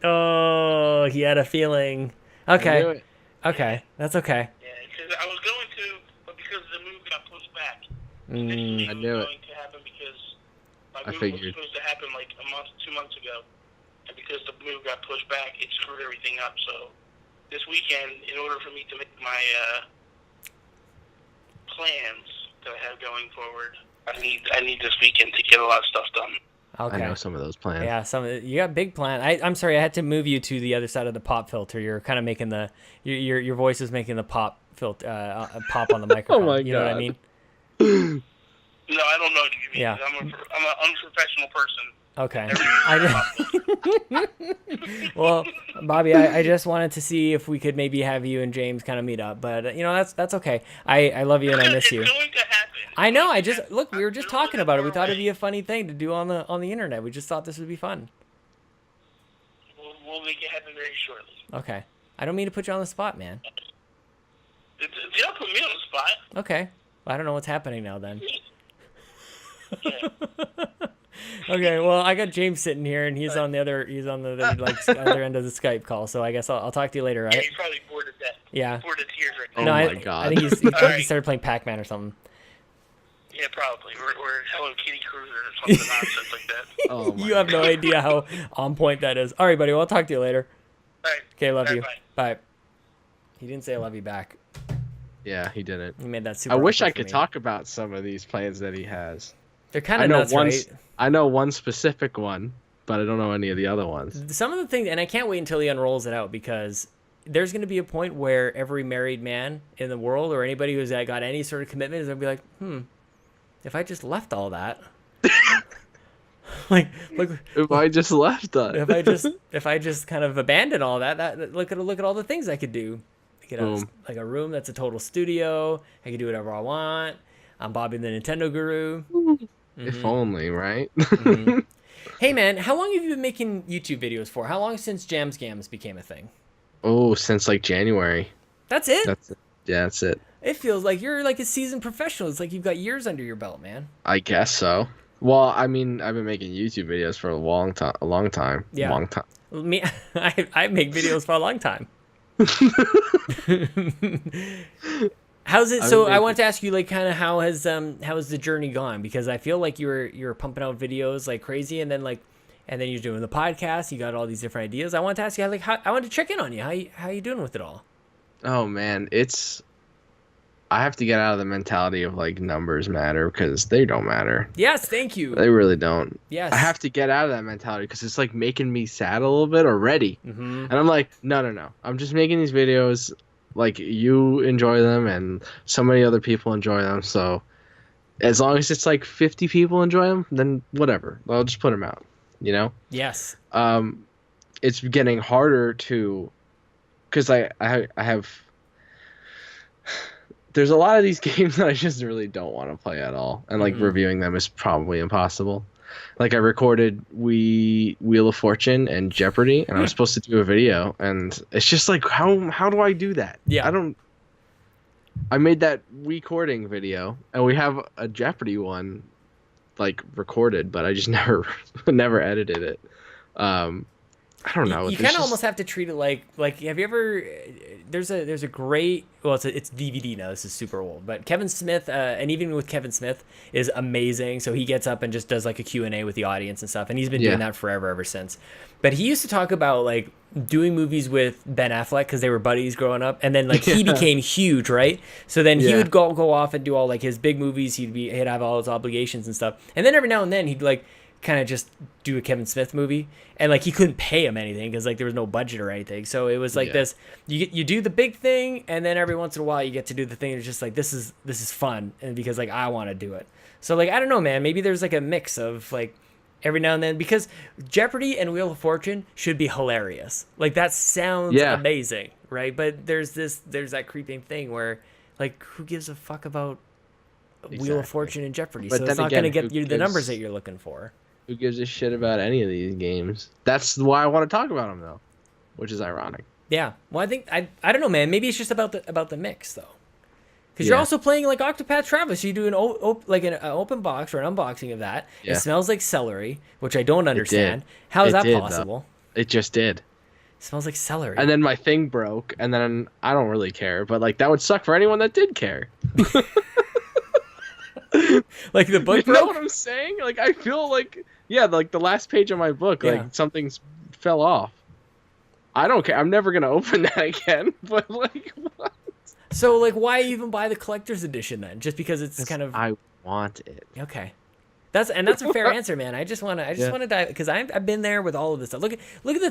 Oh, he had a feeling. Okay. Okay, that's okay. Yeah, because I was going to, but because the move got pushed back. I knew it. Going to happen because my move was supposed to happen like 2 months ago, and because the move got pushed back, it screwed everything up. So this weekend, in order for me to make my plans that I have going forward, I need this weekend to get a lot of stuff done. Okay. I know some of those plans. Yeah, you got big plan. I'm sorry, I had to move you to the other side of the pop filter. You're kind of making your voice is making the pop filter pop on the microphone. Oh my God. You know what I mean? No, I don't know what you mean. Yeah. I'm an unprofessional person. Okay. Well, Bobby, I just wanted to see if we could maybe have you and James kind of meet up, but that's okay. I love you and I miss you. It's going to happen. I know. We were just talking about it. We thought it'd be a funny thing to do on the internet. We just thought this would be fun. We'll make it happen very shortly. Okay. I don't mean to put you on the spot, man. You don't put me on the spot. Okay. Well, I don't know what's happening now then. Yeah. Okay, well, I got James sitting here, and he's on the other like other end of the Skype call. So I guess I'll talk to you later, right? Yeah, he's probably bored to death. Yeah. Bored to tears right Oh now. No, my God. I think he started playing Pac-Man or something. Yeah, probably. Or Hello Kitty Cruiser or something nonsense like that. Oh my You have no idea how on point that is. All right, buddy. Well, I'll talk to you later. All right. Okay, love All you. right, Bye. He didn't say I love you back. Yeah, he didn't. He made that super. I wish awkward I for could me. talk about some of these plans that he has. They're kind of nuts, right? I know one specific one, but I don't know any of the other ones. Some of the things, and I can't wait until he unrolls it out because there's going to be a point where every married man in the world or anybody who's got any sort of commitment is going to be like, if I just left all that, like if I just left that, if I just kind of abandoned all that look at all the things I could do. I could have like a room that's a total studio. I could do whatever I want. I'm Bobby the Nintendo Guru. If only, right? Hey man, how long have you been making YouTube videos for? How long since Jams Gams became a thing? Oh, since like January. That's it? That's it. Yeah, that's it. It feels like you're like a seasoned professional. It's like you've got years under your belt, man. I guess so. Well, I mean, I've been making YouTube videos for a long time. Yeah. Long time. Me, I make videos for a long time. How's it? So I want to ask you, like, kind of how has the journey gone? Because I feel like you're pumping out videos like crazy, and then you're doing the podcast. You got all these different ideas. I want to ask you, I want to check in on you. How you doing with it all? Oh man, I have to get out of the mentality of like numbers matter because they don't matter. Yes, thank you. They really don't. Yes. I have to get out of that mentality because it's like making me sad a little bit already. And I'm like, no. I'm just making these videos. Like, you enjoy them and so many other people enjoy them. So as long as it's like 50 people enjoy them, then whatever. I'll just put them out, you know? Yes. It's getting harder to, because I have, there's a lot of these games that I just really don't want to play at all. And like reviewing them is probably impossible. Like I recorded Wheel of Fortune and Jeopardy, and I was supposed to do a video, and it's just like, how do I do that? Yeah. I made that recording video, and we have a Jeopardy one like recorded, but I just never edited it. I don't know. You kind of almost have to treat it like have you ever? There's a great, well, it's DVD now. This is super old, but Kevin Smith, and even with Kevin Smith is amazing. So he gets up and just does like a Q&A with the audience and stuff, and he's been doing that forever ever since. But he used to talk about like doing movies with Ben Affleck because they were buddies growing up, and then like he became huge, right? So then he would go off and do all like his big movies. He'd have all his obligations and stuff, and then every now and then he'd like kind of just do a Kevin Smith movie, and like he couldn't pay him anything because like there was no budget or anything. So it was like this, you do the big thing, and then every once in a while you get to do the thing that's just like this is fun, and because like I want to do it. So like I don't know, man, maybe there's like a mix of like every now and then, because Jeopardy and Wheel of Fortune should be hilarious. Like that sounds amazing, right? But there's that creeping thing where like who gives a fuck about Wheel of Fortune and Jeopardy? But so it's not going to get you the numbers that you're looking for. Who gives a shit about any of these games? That's why I want to talk about them, though, which is ironic. Yeah. Well, I think I don't know, man. Maybe it's just about the mix, though, because you're also playing like Octopath Traveler. So you do an open box or an unboxing of that. Yeah. It smells like celery, which I don't understand. How is that possible? It just did. It smells like celery. And then my thing broke, and then I don't really care, but like that would suck for anyone that did care. Like the book broke? You know what I'm saying? Like I feel like like the last page of my book, like something fell off. I don't care. I'm never gonna open that again. But like, what? So like, why even buy the collector's edition then? Just because it's kind of. I want it. Okay, that's a fair answer, man. I just want to dive, because I've been there with all of this stuff. Look at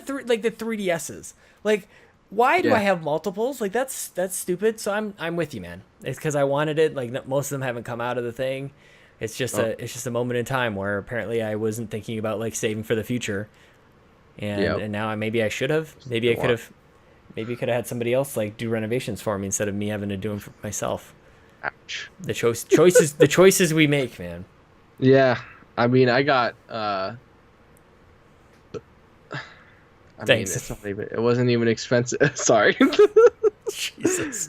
the 3DSs. Like, why do I have multiples? Like that's stupid. So I'm with you, man. It's because I wanted it. Like most of them haven't come out of the thing. It's just a moment in time where apparently I wasn't thinking about like saving for the future, and now maybe I should have. Maybe I could have. Maybe I could have had somebody else like do renovations for me instead of me having to do them for myself. Ouch. The choices we make, man. Yeah, I mean, I got. Thanks. It wasn't even expensive. Sorry. Jesus.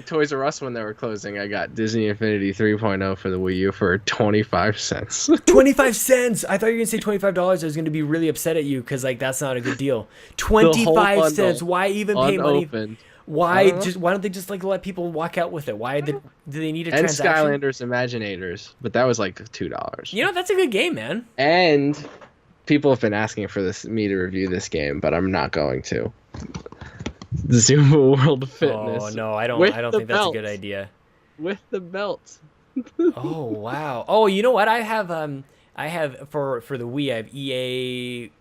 Toys R Us, when they were closing, I got Disney Infinity 3.0 for the Wii U for 25 cents. 25 cents! I thought you were going to say $25. I was going to be really upset at you because like that's not a good deal. 25 cents. Why even pay money? Why don't they just like let people walk out with it? Why do they need a transaction? And Skylanders Imaginators, but that was like $2. You know, that's a good game, man. And people have been asking for me to review this game, but I'm not going to. Zuma World Fitness. Oh no, I don't think that's a good idea. With the belt. Oh wow. Oh, you know what? I have for the Wii, I have EA.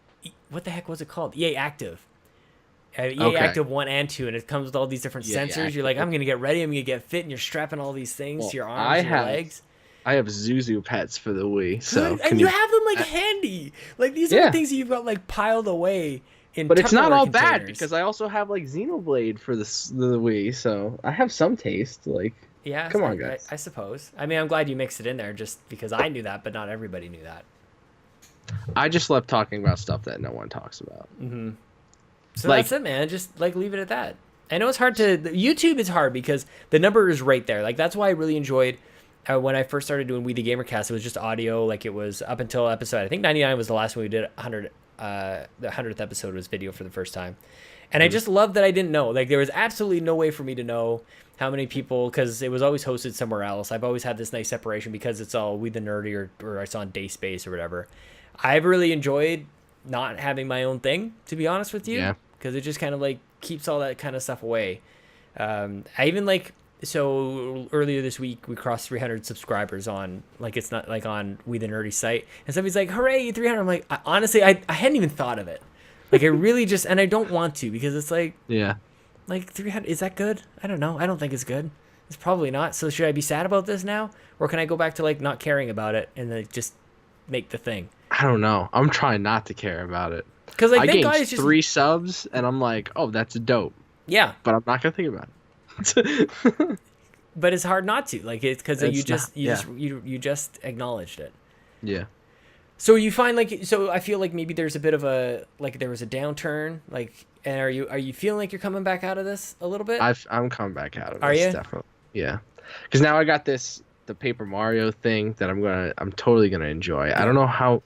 What the heck was it called? EA Active. EA Active 1 and 2, and it comes with all these different sensors. You're like, I'm going to get ready, I'm going to get fit, and you're strapping all these things to your arms and your legs. I have Zuzu pets for the Wii. So and you have them, like, handy. Like, these are the things that you've got, like, piled away in But it's not all containers. bad, because I also have, like, Xenoblade for the Wii, so I have some taste, like... Yeah, come on, guys. I suppose. I mean, I'm glad you mixed it in there just because I knew that, but not everybody knew that. I just love talking about stuff that no one talks about. Mm-hmm. So that's it, man. Just like leave it at that. I know it's hard to... YouTube is hard because the number is right there. Like, that's why I really enjoyed when I first started doing We the GamerCast. It was just audio. Like, it was up until episode... I think 99 was the last one we did. 100. The 100th episode was video for the first time. And I just love that I didn't know. Like, there was absolutely no way for me to know how many people, because it was always hosted somewhere else. I've always had this nice separation because it's all We the Nerdy or it's on Dayspace or whatever. I've really enjoyed not having my own thing, to be honest with you. Yeah. Because it just kind of, like, keeps all that kind of stuff away. I even, like... So, earlier this week, we crossed 300 subscribers on... Like, it's not, like, on We the Nerdy site. And somebody's like, hooray, 300. I'm like, honestly, I hadn't even thought of it. Like, I really just... And I don't want to, because it's like... Yeah. Like, 300, is that good? I don't know. I don't think it's good. It's probably not. So should I be sad about this now? Or can I go back to, like, not caring about it and then just make the thing? I don't know. I'm trying not to care about it. Because, like, I gained 3 subs, and I'm like, oh, that's dope. Yeah. But I'm not going to think about it. But it's hard not to. Like, it's because you just acknowledged it. Yeah. So you find, like, so I feel like maybe there's a bit of a, like, there was a downturn, like, and are you feeling like you're coming back out of this a little bit? I'm coming back out of this. Are you? Definitely. Yeah. Because now I got the Paper Mario thing that I'm totally gonna enjoy. Yeah. I don't know how.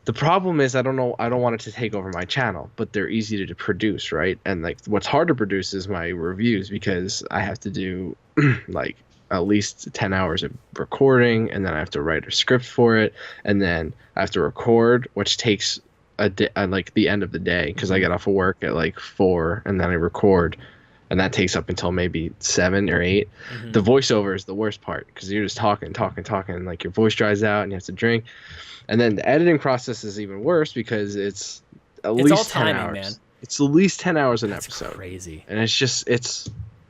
The problem is I don't want it to take over my channel, but they're easy to produce, right? And, like, what's hard to produce is my reviews, because I have to do like at least 10 hours of recording, and then I have to write a script for it, and then I have to record, which takes like the end of the day, because I get off of work at like 4, and then I record, and that takes up until maybe 7 or 8. Mm-hmm. The voiceover is the worst part, because you're just talking, and, like, your voice dries out and you have to drink. And then the editing process is even worse, because it's at least all 10 hours. Man. It's at least 10 hours an episode. That's crazy. And it's just it's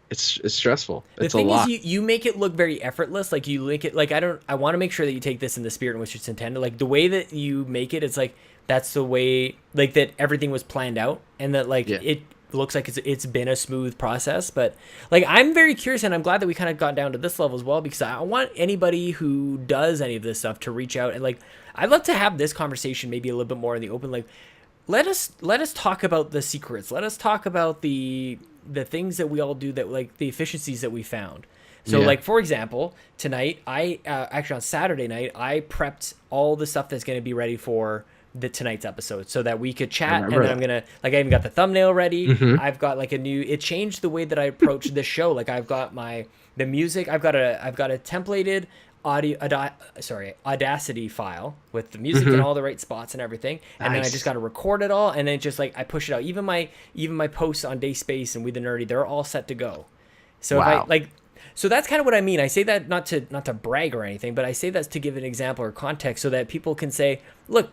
stressful. It's a lot. The thing is, you make it look very effortless. Like, you link it, like, I want to make sure that you take this in the spirit in which it's intended. Like, the way that you make it, it's like that's the way, like, that everything was planned out, and that, like, it looks like it's been a smooth process. But, like, I'm very curious, and I'm glad that we kind of got down to this level as well, because I want anybody who does any of this stuff to reach out, and, like, I'd love to have this conversation maybe a little bit more in the open. Like, let us talk about the secrets. Let us talk about the things that we all do, that, like, the efficiencies that we found. So, like, for example, tonight, actually on Saturday night, I prepped all the stuff that's going to be ready for tonight's episode, so that we could chat. And then I'm gonna, like, I even got the thumbnail ready. Mm-hmm. I've got, like, it changed the way that I approach this show. Like, I've got the music. I've got a templated Audacity file with the music in all the right spots and everything. And then I just got to record it all, and then just, like, I push it out. Even my posts on Dayspace and We the Nerdy, they're all set to go. So if so that's kind of what I mean. I say that not to brag or anything, but I say that to give an example or context, so that people can say, look,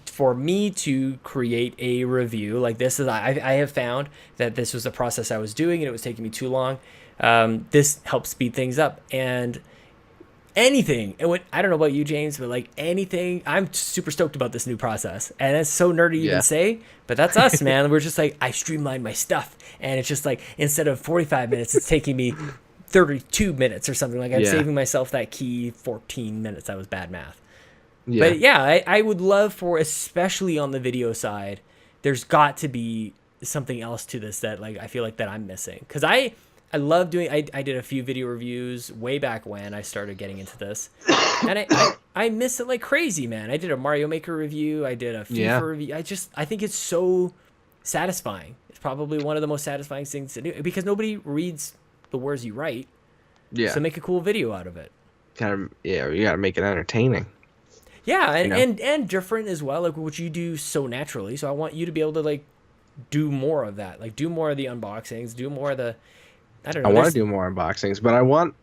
for me to create a review like this, I have found that this was the process I was doing, and it was taking me too long. This helps speed things up. And anything, and I don't know about you, James, but, like, anything, I'm super stoked about this new process. And it's so nerdy to even say, but that's us, man. We're just like, I streamlined my stuff, and it's just like, instead of 45 minutes, it's taking me 32 minutes or something. Like, I'm saving myself that key 14 minutes. That was bad math. Yeah. But yeah, I would love for, especially on the video side, there's got to be something else to this that, like, I feel like that I'm missing. Because I love doing, I did a few video reviews way back when I started getting into this. And I miss it like crazy, man. I did a Mario Maker review. I did a FIFA review. I think it's so satisfying. It's probably one of the most satisfying things to do, because nobody reads the words you write. Yeah. So make a cool video out of it. You gotta make it entertaining. Yeah, and different as well, like, which you do so naturally. So I want you to be able to, like, do more of that. Like, do more of the unboxings, do more of the, I don't know. I want to do more unboxings, but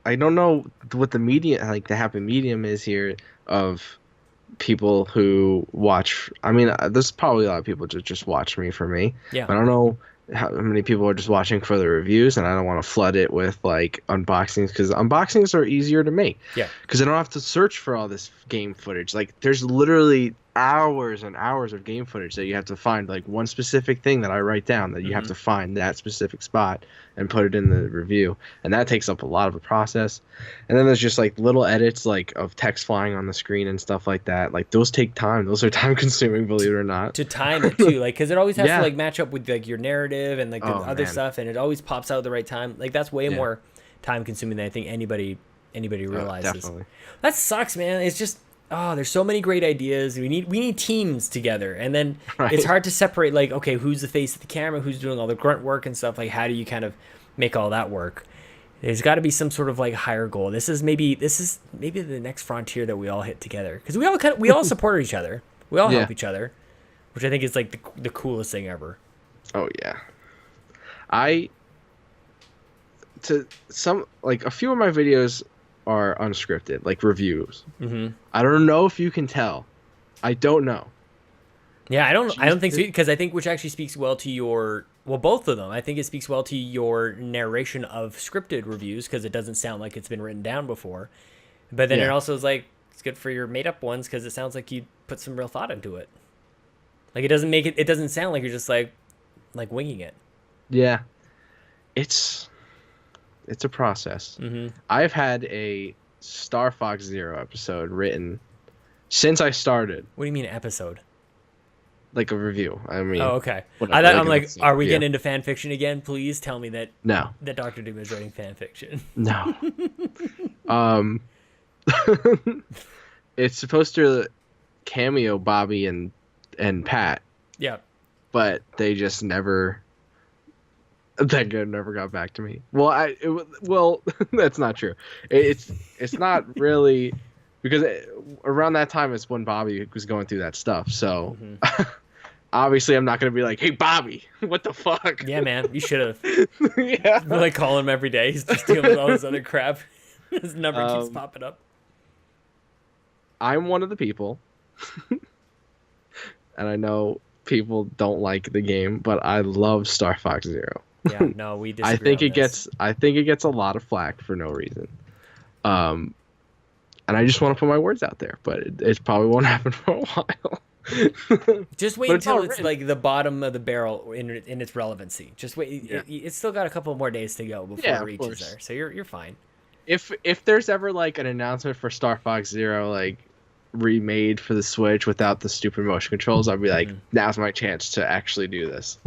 I don't know what the medium, like, the happy medium is here of people who watch. I mean, there's probably a lot of people that just watch me for me. Yeah. But I don't know how many people are just watching for the reviews, and I don't want to flood it with like unboxings, because unboxings are easier to make. Yeah. Because I don't have to search for all this game footage. Like, there's literally hours and hours of game footage that you have to find, like one specific thing that I write down that you have to find that specific spot and put it in the review, and that takes up a lot of the process. And then there's just like little edits like of text flying on the screen and stuff like that. Like, those take time. Those are time consuming, believe it or not. To time it too, like, because it always has to like match up with like your narrative and like the other stuff, and it always pops out at the right time. Like, that's way more time consuming than I think anybody realizes. Definitely. That sucks, man. It's just there's so many great ideas. We need teams together, and then it's hard to separate, like, okay, who's the face of the camera, who's doing all the grunt work and stuff. Like, how do you kind of make all that work? There's got to be some sort of like higher goal. This is maybe the next frontier that we all hit together, because we all support each other. We all help each other, which I think is like the coolest thing ever. Oh yeah. A few of my videos are unscripted, like reviews. I don't know if you can tell. I don't know. Yeah, I don't think so, because I think which actually speaks well to your, well, both of them. I think it speaks well to your narration of scripted reviews, because it doesn't sound like it's been written down before. But then it also is like, it's good for your made up ones, because it sounds like you put some real thought into it. Like, it doesn't sound like you're just like winging it. Yeah. It's a process. I've had a Star Fox Zero episode written since I started. What do you mean episode? Like a review. I mean. Oh, okay. Whatever, I'm like, are we getting into fan fiction again? Please tell me that. No. That Dr. Doom is writing fan fiction. No. It's supposed to cameo Bobby and Pat. Yeah. But they just never. That guy never got back to me. Well, that's not true. It's not really, because around that time is when Bobby was going through that stuff. So obviously I'm not gonna be like, hey Bobby, what the fuck? Yeah, man, you should have. Yeah. We're like calling him every day. He's just dealing with all this other crap. His number keeps popping up. I'm one of the people, and I know people don't like the game, but I love Star Fox Zero. Yeah, no, we disagree. I think it gets a lot of flack for no reason. And I just want to put my words out there, but it probably won't happen for a while. Just wait until it's like the bottom of the barrel in its relevancy. Just wait. Yeah. It's still got a couple more days to go before it reaches there, so you're fine. If there's ever like an announcement for Star Fox Zero, like remade for the Switch without the stupid motion controls, I'd be like, now's my chance to actually do this.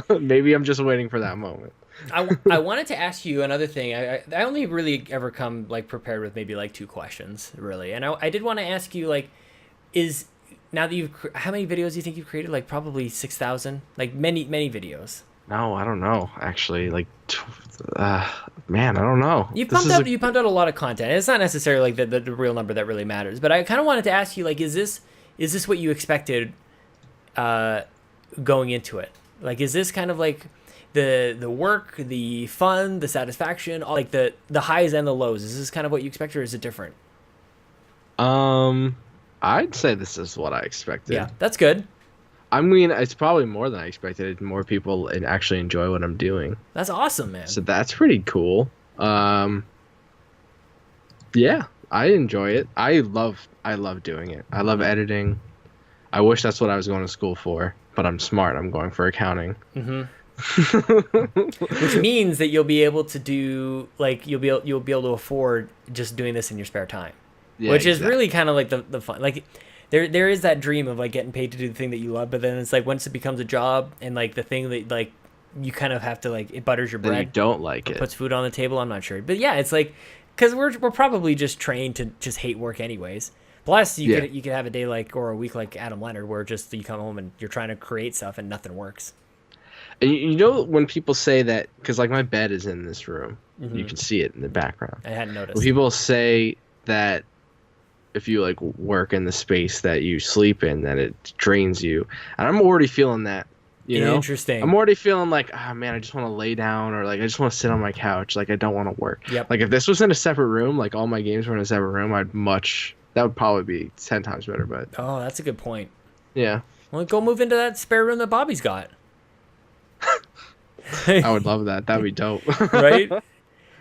Maybe I'm just waiting for that moment. I wanted to ask you another thing. I only really ever come like prepared with maybe like 2 questions, really. And I did want to ask you, like, now that how many videos do you think you've created? Like probably 6,000, like many videos. No, I don't know. Actually, like, man, I don't know. You pumped out a lot of content. It's not necessarily like the real number that really matters. But I kind of wanted to ask you, like, is this what you expected going into it? Like, is this kind of like the work, the fun, the satisfaction, all, like the highs and the lows? Is this kind of what you expected, or is it different? I'd say this is what I expected. Yeah, that's good. I mean, it's probably more than I expected. More people actually enjoy what I'm doing. That's awesome, man. So that's pretty cool. Yeah, I enjoy it. I love doing it. I love editing. I wish that's what I was going to school for, but I'm smart. I'm going for accounting. Which means that you'll be able to do, like, you'll be able to afford just doing this in your spare time. Yeah, which is really kind of like the fun. Like, there is that dream of like getting paid to do the thing that you love, but then it's like once it becomes a job and like the thing that like you kind of have to, like, it butters your bread. Then you don't like it. Puts food on the table. I'm not sure, but yeah, it's like, because we're probably just trained to just hate work anyways. Plus, you could have a day like, or a week like Adam Leonard, where just you come home and you're trying to create stuff and nothing works. And you know when people say that, because like my bed is in this room, you can see it in the background. I hadn't noticed. When people say that if you like work in the space that you sleep in, that it drains you, and I'm already feeling that. You know? Interesting. I'm already feeling like, man, I just want to lay down, or like I just want to sit on my couch. Like I don't want to work. Yep. Like if this was in a separate room, like all my games were in a separate room, I'd much That would probably be 10 times better, but Oh, that's a good point. yeah. Well, go move into that spare room that Bobby's got. I would love that. That'd be dope. Right?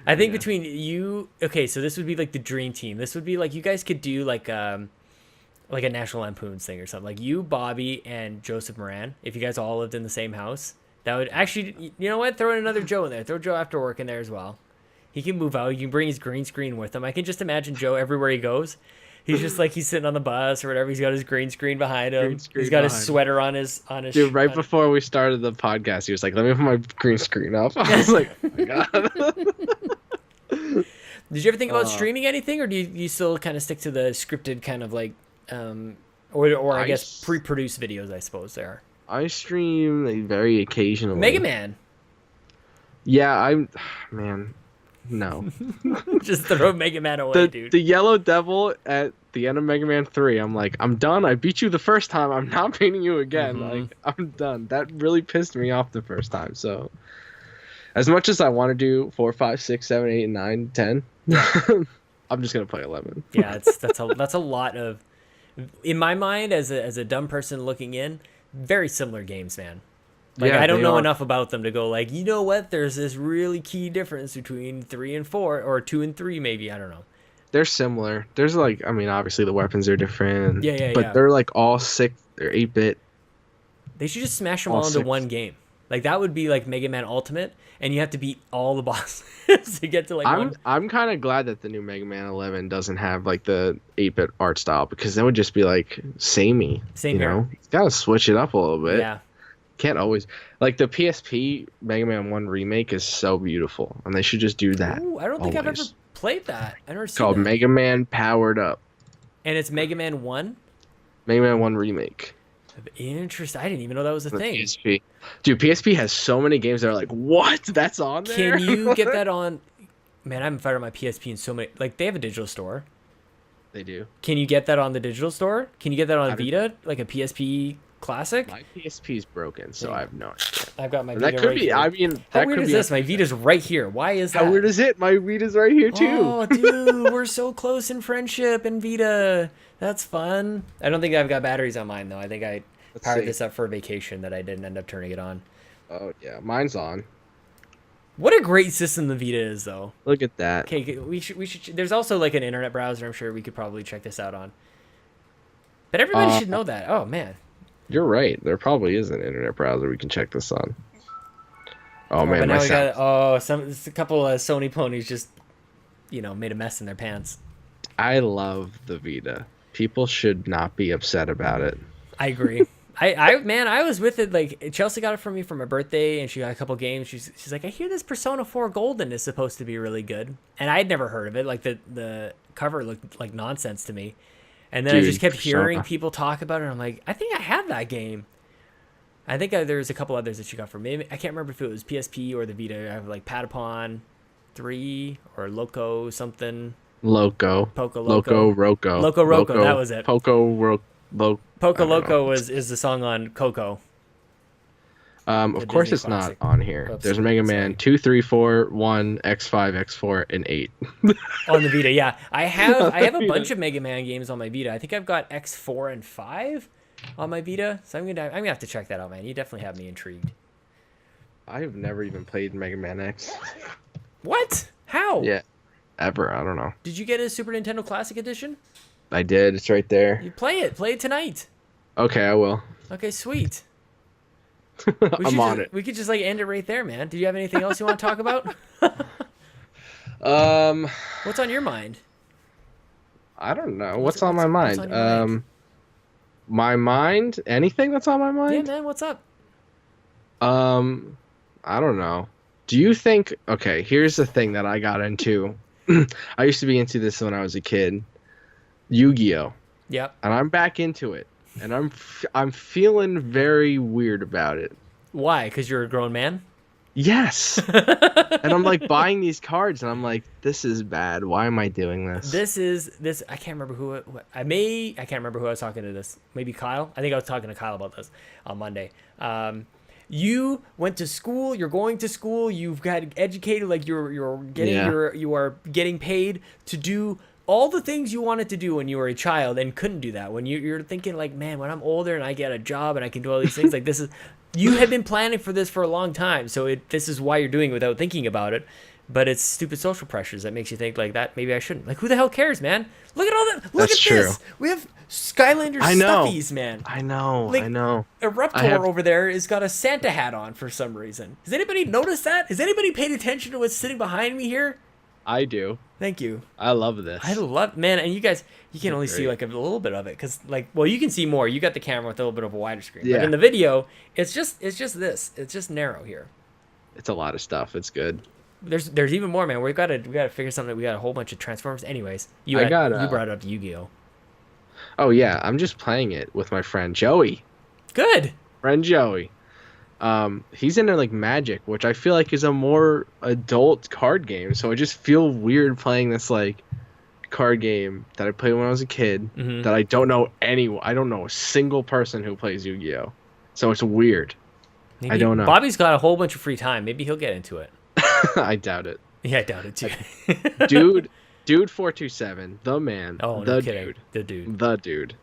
I think between you, okay, so this would be like the dream team. This would be like you guys could do like a National Lampoon's thing or something. Like you, Bobby, and Joseph Moran. If you guys all lived in the same house, that would actually, you know what? Throw in another Joe in there. Throw JoAfterWork in there as well. He can move out. You can bring his green screen with him. I can just imagine Joe everywhere he goes. He's just like he's sitting on the bus or whatever. He's got his green screen behind him. He's got his sweater on his. Dude, right before we started the podcast, he was like, "Let me put my green screen up." I was like, "Oh my god." Did you ever think about streaming anything, or do you still kind of stick to the scripted kind of like, or I guess pre-produced videos? I suppose there are. I stream like, very occasionally. Mega Man. Yeah, man. No. Just throw Mega Man away, dude. The Yellow Devil at the end of Mega Man 3, I'm like, I'm done. I beat you the first time. I'm not beating you again. Like, I'm done. That really pissed me off the first time. So, as much as I want to do 4, 5, 6, 7, 8, 9, 10, I'm just gonna play 11. Yeah, that's a lot of. In my mind, as a dumb person looking in, very similar games, man. Like I don't know enough about them to go like, you know what? There's this really key difference between 3 and 4, or 2 and 3, maybe. I don't know. They're similar. There's like, I mean, obviously the weapons are different. Yeah. But they're like all 6 or 8-bit. They should just smash them all into one game. Like that would be like Mega Man Ultimate, and you have to beat all the bosses to get to like one. I'm kind of glad that the new Mega Man 11 doesn't have like the 8-bit art style, because that would just be like samey. Same here. Know? You gotta switch it up a little bit. Yeah. Can't always like the PSP Mega Man 1 remake is so beautiful, and they should just do that. Ooh, I don't think I've ever played that. I never seen called that. Mega Man Powered Up. And it's Mega Man 1? Mega Man 1 remake. Interesting. I didn't even know that was a thing. PSP. Dude, PSP has so many games that are like, what? That's on there? Can you get that on? Man, I haven't fired up my PSP in so many. Like, they have a digital store. They do. Can you get that on the digital store? Can you get that on Vita? Like a PSP Classic? My PSP is broken, so I have no idea. I've got my Vita that could right be, here. I mean, how weird is this? My Vita's right here. Why is that? How weird is it? My Vita's right here, too. Oh, dude, we're so close in friendship and Vita. That's fun. I don't think I've got batteries on mine, though. I think I powered this up for a vacation that I didn't end up turning it on. Oh, yeah. Mine's on. What a great system the Vita is, though. Look at that. Okay, we should. There's also like an internet browser. I'm sure we could probably check this out on. But everybody should know that. Oh man. You're right. There probably is an internet browser we can check this on. Oh man, but now we got a couple of Sony ponies just, made a mess in their pants. I love the Vita. People should not be upset about it. I agree. I was with it. Like Chelsea got it from me for my birthday, and she got a couple games. She's like, I hear this Persona 4 Golden is supposed to be really good, and I had never heard of it. Like the cover looked like nonsense to me, and then I just kept hearing people talk about it. And I'm like, I think I have that game. I think there's a couple others that she got from me. I can't remember if it was PSP or the Vita. I have like Patapon 3 or Loco something. Loco. Poco Loco. Roco. Loco Roco. That was it. Poco Loco is the song on Coco. Of course, it's not on here. Oops, there's Mega Man 2, 3, 4, 1, X5, X4, and 8. On the Vita, yeah. I have a bunch of Mega Man games on my Vita. I think I've got X4 and 5 on my Vita. So I'm gonna have to check that out, man. You definitely have me intrigued. I've never even played Mega Man X. What? How? Yeah, ever. I don't know. Did you get a Super Nintendo Classic Edition? I did. It's right there. You play it. Play it tonight. Okay, I will. Okay, sweet. I'm on it. We could just like end it right there, man. Do you have anything else you want to talk about? What's on your mind? I don't know. What's on my mind? My mind? Anything that's on my mind? Yeah, man. What's up? I don't know. Do you think? Okay, here's the thing that I got into. I used to be into this when I was a kid. Yu-Gi-Oh. Yep. And I'm back into it, and I'm feeling very weird about it. Why? Because you're a grown man? Yes. And I'm like buying these cards, and I'm like, this is bad. Why am I doing this? This. I can't remember who. I can't remember who I was talking to this. Maybe Kyle. I think I was talking to Kyle about this on Monday. You went to school. You're going to school. You've got educated. Like you are getting paid to do all the things you wanted to do when you were a child and couldn't do that. When you're thinking like, man, when I'm older and I get a job and I can do all these things, like this is, you have been planning for this for a long time. So this is why you're doing it without thinking about it. But it's stupid social pressures that makes you think like that. Maybe I shouldn't. Like, who the hell cares, man? Look at all that. Look at this. We have Skylander stuffies, man. I know. Like, I know. Eruptor over there has got a Santa hat on for some reason. Has anybody noticed that? Has anybody paid attention to what's sitting behind me here? I do. Thank you. I love this. Man, and you guys, you can only see like a little bit of it because, like, well, you can see more. You got the camera with a little bit of a wider screen. Yeah. But in the video, it's just this. It's just narrow here. It's a lot of stuff. It's good. There's even more, man. We gotta figure something. We got a whole bunch of Transformers. Anyways, you brought up Yu-Gi-Oh. Oh yeah, I'm just playing it with my friend Joey. Good. Friend Joey. He's into like Magic, which I feel like is a more adult card game. So I just feel weird playing this like card game that I played when I was a kid. Mm-hmm. That I don't know anyone. I don't know a single person who plays Yu-Gi-Oh. So it's weird. Maybe I don't know. Bobby's got a whole bunch of free time. Maybe he'll get into it. I doubt it. Yeah, I doubt it too. Dude 427, the man, the dude.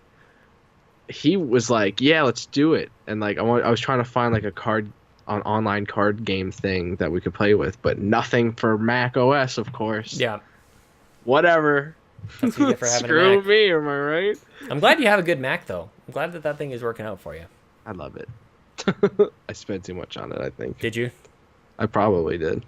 He was like, "Yeah, let's do it." And like I was trying to find like an online card game thing that we could play with, but nothing for Mac OS, of course. Yeah. Whatever. That's what you get for having Screw a Mac. me, am I right? I'm glad you have a good Mac though. I'm glad that thing is working out for you. I love it. I spent too much on it, I think. Did you? I probably did.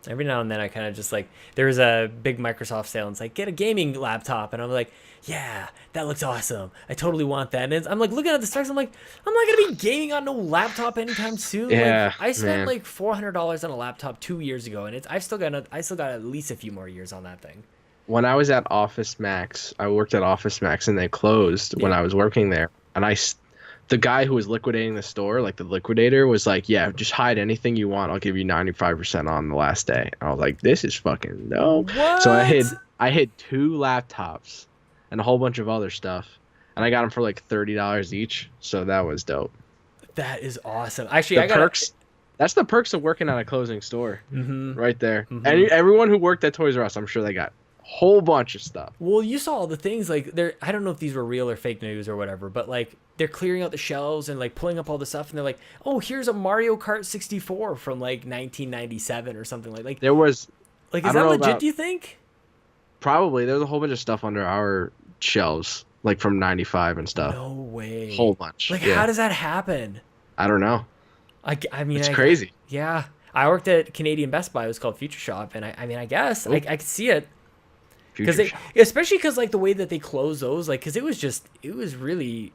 Every now and then I kind of just like, there was a big Microsoft sale and it's like, get a gaming laptop, and I'm like, yeah, that looks awesome, I totally want that. And I'm like looking at the specs, I'm like, I'm not gonna be gaming on no laptop anytime soon. Yeah, like, I spent like $400 on a laptop 2 years ago, and I still got at least a few more years on that thing. When I was at Office Max, I worked at Office Max and they closed when I was working there, and the guy who was liquidating the store, like the liquidator, was like, yeah, just hide anything you want. I'll give you 95% on the last day. And I was like, this is fucking dope. What? So I hid 2 laptops and a whole bunch of other stuff. And I got them for like $30 each. So that was dope. That is awesome. Actually, that's the perks of working at a closing store. Mm-hmm. Right there. Mm-hmm. And everyone who worked at Toys R Us, I'm sure they got whole bunch of stuff. Well, you saw all the things like I don't know if these were real or fake news or whatever, but like they're clearing out the shelves and like pulling up all the stuff, and they're like, oh, here's a Mario Kart 64 from like 1997 or something like there was like, is that legit, do you think? Probably. There was a whole bunch of stuff under our shelves, like from 95 and stuff. No way. Whole bunch. Like, how does that happen? I don't know. I mean, it's crazy. Yeah. I worked at Canadian Best Buy. It was called Future Shop, and I guess I could see it. Especially because like the way that they close those, like, because it was really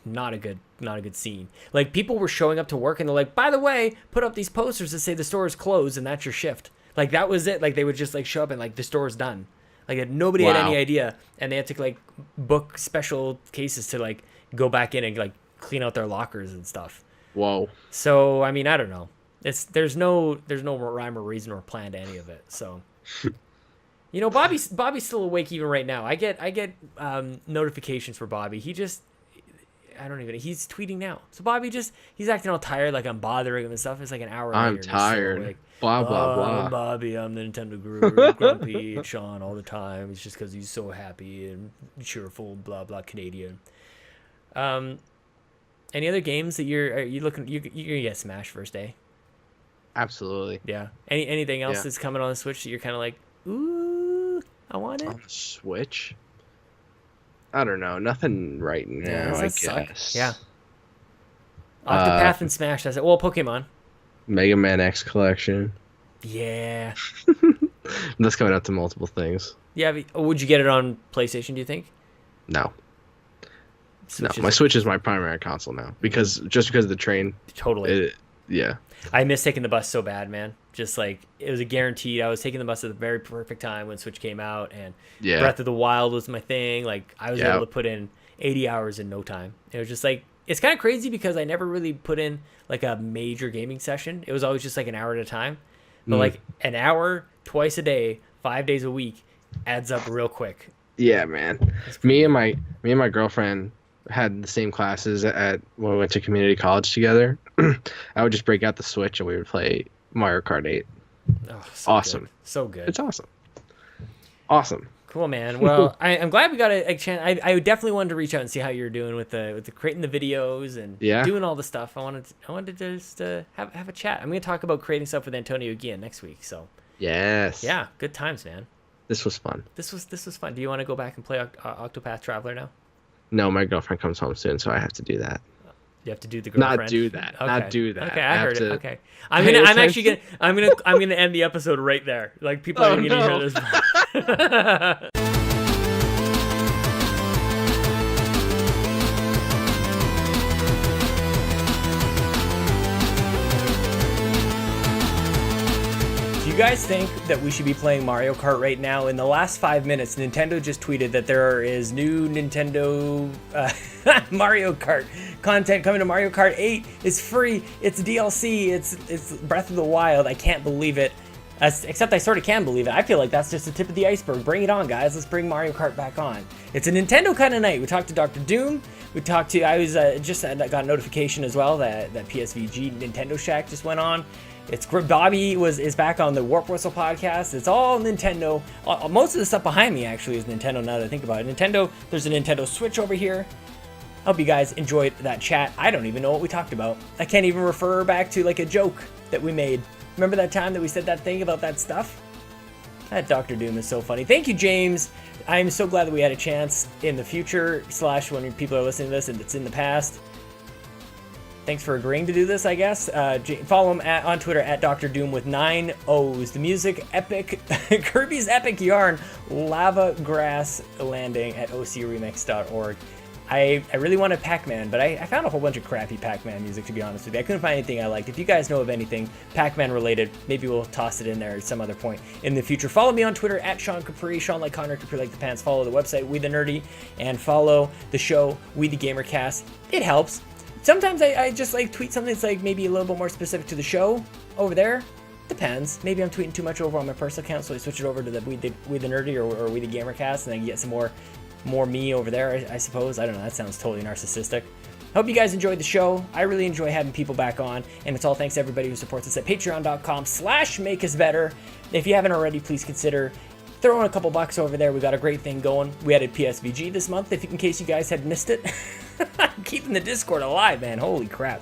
not a good scene. Like, people were showing up to work and they're like, by the way, put up these posters that say the store is closed and that's your shift. Like, that was it. Like, they would just like show up and like the store is done. Like, nobody had any idea, and they had to like book special cases to like go back in and like clean out their lockers and stuff. Whoa. So I mean, I don't know. There's no rhyme or reason or plan to any of it. So. You know, Bobby's still awake even right now. I get notifications for Bobby. He's tweeting now. So Bobby he's acting all tired, like I'm bothering him and stuff. It's like an hour later. I'm tired. Like, blah, blah, blah. I'm Bobby, I'm the Nintendo Guru, grumpy and Sean all the time. It's just because he's so happy and cheerful, blah, blah, Canadian. Any other games that you're going to get Smash first day? Absolutely. Yeah. Anything else that's coming on the Switch that you're kind of like, ooh, I want it? On the Switch? I don't know. Nothing right now, I guess. Yeah. Octopath and Smash, that's it. Well, Pokemon. Mega Man X Collection. Yeah. That's coming out to multiple things. Yeah, would you get it on PlayStation, do you think? No. My Switch is my primary console now. Because of the train. Totally. Yeah. I miss taking the bus so bad, man. Just like, it was a guaranteed. I was taking the bus at the very perfect time when Switch came out, and Breath of the Wild was my thing. Like, I was able to put in 80 hours in no time. It was just like, it's kind of crazy because I never really put in like a major gaming session. It was always just like an hour at a time. But like an hour twice a day, 5 days a week adds up real quick. Yeah, man. Me and my girlfriend had the same classes when we went to community college together. I would just break out the Switch and we would play Mario Kart 8. Oh, so awesome. Good. So good. It's awesome. Awesome. Cool, man. Well, I'm glad we got a chance. I definitely wanted to reach out and see how you're doing with the creating the videos and doing all the stuff. I wanted to just have a chat. I'm going to talk about creating stuff with Antonio again next week. So yes, yeah, good times, man. This was fun. This was fun. Do you want to go back and play Octopath Traveler now? No, my girlfriend comes home soon, so I have to do that. You have to do the girlfriend. Not do that. Okay. Not do that. Okay, I heard it. Okay, I'm gonna end the episode right there. Like people are gonna hear this. Do you guys think that we should be playing Mario Kart right now? In the last 5 minutes, Nintendo just tweeted that there is new Nintendo Mario Kart content coming to Mario Kart 8. It's free. It's DLC. It's Breath of the Wild. I can't believe it. Except I sort of can believe it. I feel like that's just the tip of the iceberg. Bring it on, guys. Let's bring Mario Kart back on. It's a Nintendo kind of night. We talked to Dr. Doom. We talked to, I was just got a notification as well that PSVG Nintendo Shack just went on. It's Bobby is back on the Warp Whistle podcast. It's all Nintendo. Most of the stuff behind me actually is Nintendo now that I think about it. Nintendo, there's a Nintendo Switch over here. Hope you guys enjoyed that chat. I don't even know what we talked about. I can't even refer back to like a joke that we made. Remember that time that we said that thing about that stuff? That Dr. Doom is so funny. Thank you, James. I'm so glad that we had a chance in the future / when people are listening to this and it's in the past. Thanks for agreeing to do this, I guess. Follow him on Twitter at Dr. Doom with 9 O's. The music, epic. Kirby's Epic Yarn. Lava Grass Landing at ocremix.org. I really wanted Pac-Man, but I found a whole bunch of crappy Pac-Man music, to be honest with you. I couldn't find anything I liked. If you guys know of anything Pac-Man related, maybe we'll toss it in there at some other point in the future. Follow me on Twitter at Sean Capri, Sean like Connor, Capri like the pants. Follow the website, We the Nerdy, and follow the show, We the GamerCast. It helps. Sometimes I just like tweet something that's like maybe a little bit more specific to the show over there. Depends. Maybe I'm tweeting too much over on my personal account, so I switch it over to the We the Nerdy or We the GamerCast, and then get some more me over there, I suppose. I don't know. That sounds totally narcissistic. Hope you guys enjoyed the show. I really enjoy having people back on, and it's all thanks to everybody who supports us at patreon.com/makeusbetter. If you haven't already, please consider throwing a couple bucks over there. We got a great thing going. We added PSVG this month, in case you guys had missed it. Keeping the Discord alive, man. Holy crap.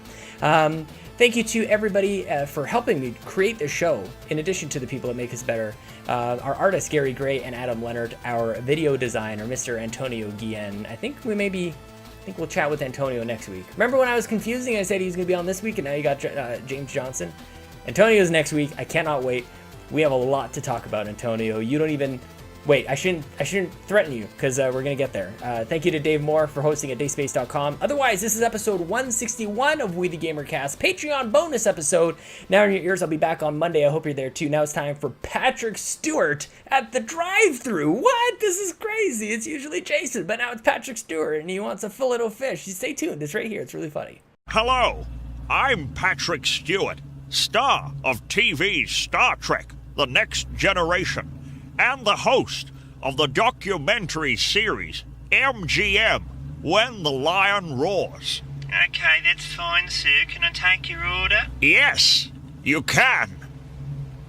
Thank you to everybody for helping me create this show, in addition to the people that make us better. Our artists, Gary Gray and Adam Leonard. Our video designer, Mr. Antonio Guillen. I think we'll chat with Antonio next week. Remember when I was confusing? I said he was going to be on this week, and now you got James Johnson. Antonio's next week. I cannot wait. We have a lot to talk about, Antonio. You don't even... Wait, I shouldn't threaten you, because we're going to get there. Thank you to Dave Moore for hosting at dayspace.com. Otherwise, this is episode 161 of We the GamerCast, Patreon bonus episode. Now in your ears, I'll be back on Monday. I hope you're there, too. Now it's time for Patrick Stewart at the drive-thru. What? This is crazy. It's usually Jason, but now it's Patrick Stewart, and he wants a fillet-o-fish. Stay tuned. It's right here. It's really funny. Hello, I'm Patrick Stewart, star of TV's Star Trek, The Next Generation, and the host of the documentary series MGM, When the Lion Roars. Okay, that's fine, sir. Can I take your order? Yes, you can.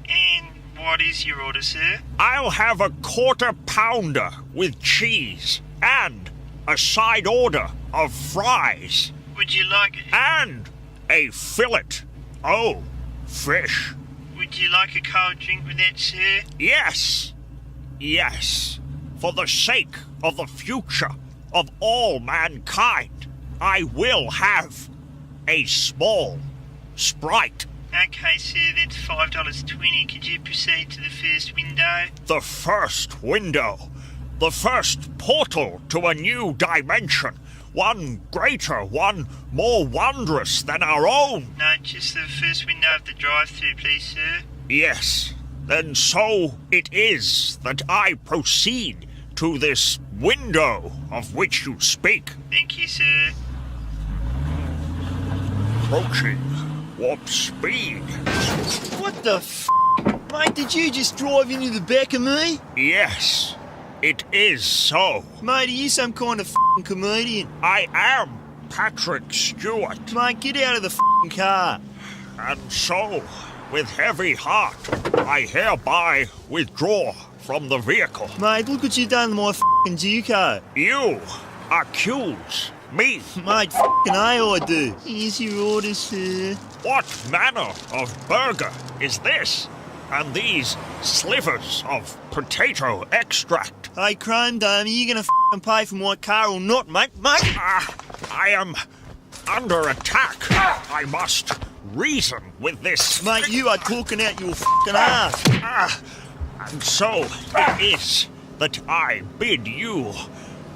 And what is your order, sir? I'll have a quarter pounder with cheese and a side order of fries. Would you like it? And a fillet. Oh, fish. Would you like a cold drink with that, sir? Yes. Yes. For the sake of the future of all mankind, I will have a small Sprite. Okay, sir, that's $5.20. Could you proceed to the first window? The first window. The first portal to a new dimension. One greater, one more wondrous than our own. No, just the first window of the drive-thru, please, sir. Yes. Then so it is that I proceed to this window of which you speak. Thank you, sir. Approaching warp speed. What the f***? Mate, did you just drive into the back of me? Yes, it is so. Mate, are you some kind of f***ing comedian? I am Patrick Stewart. Mate, get out of the f***ing car. And so, with heavy heart, I hereby withdraw from the vehicle. Mate, look what you done to my f***ing Duco. You accuse me. Mate, f***ing I do. Here's your order, sir. What manner of burger is this? And these slivers of potato extract? Hey, Chrome Dome, are you gonna f***ing pay for my car or not, mate? I am under attack. I must reason with this. Mate, you are talking out your f***ing ass. And so it is that I bid you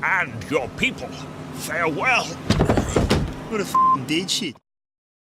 and your people farewell. What a f***ing dead shit.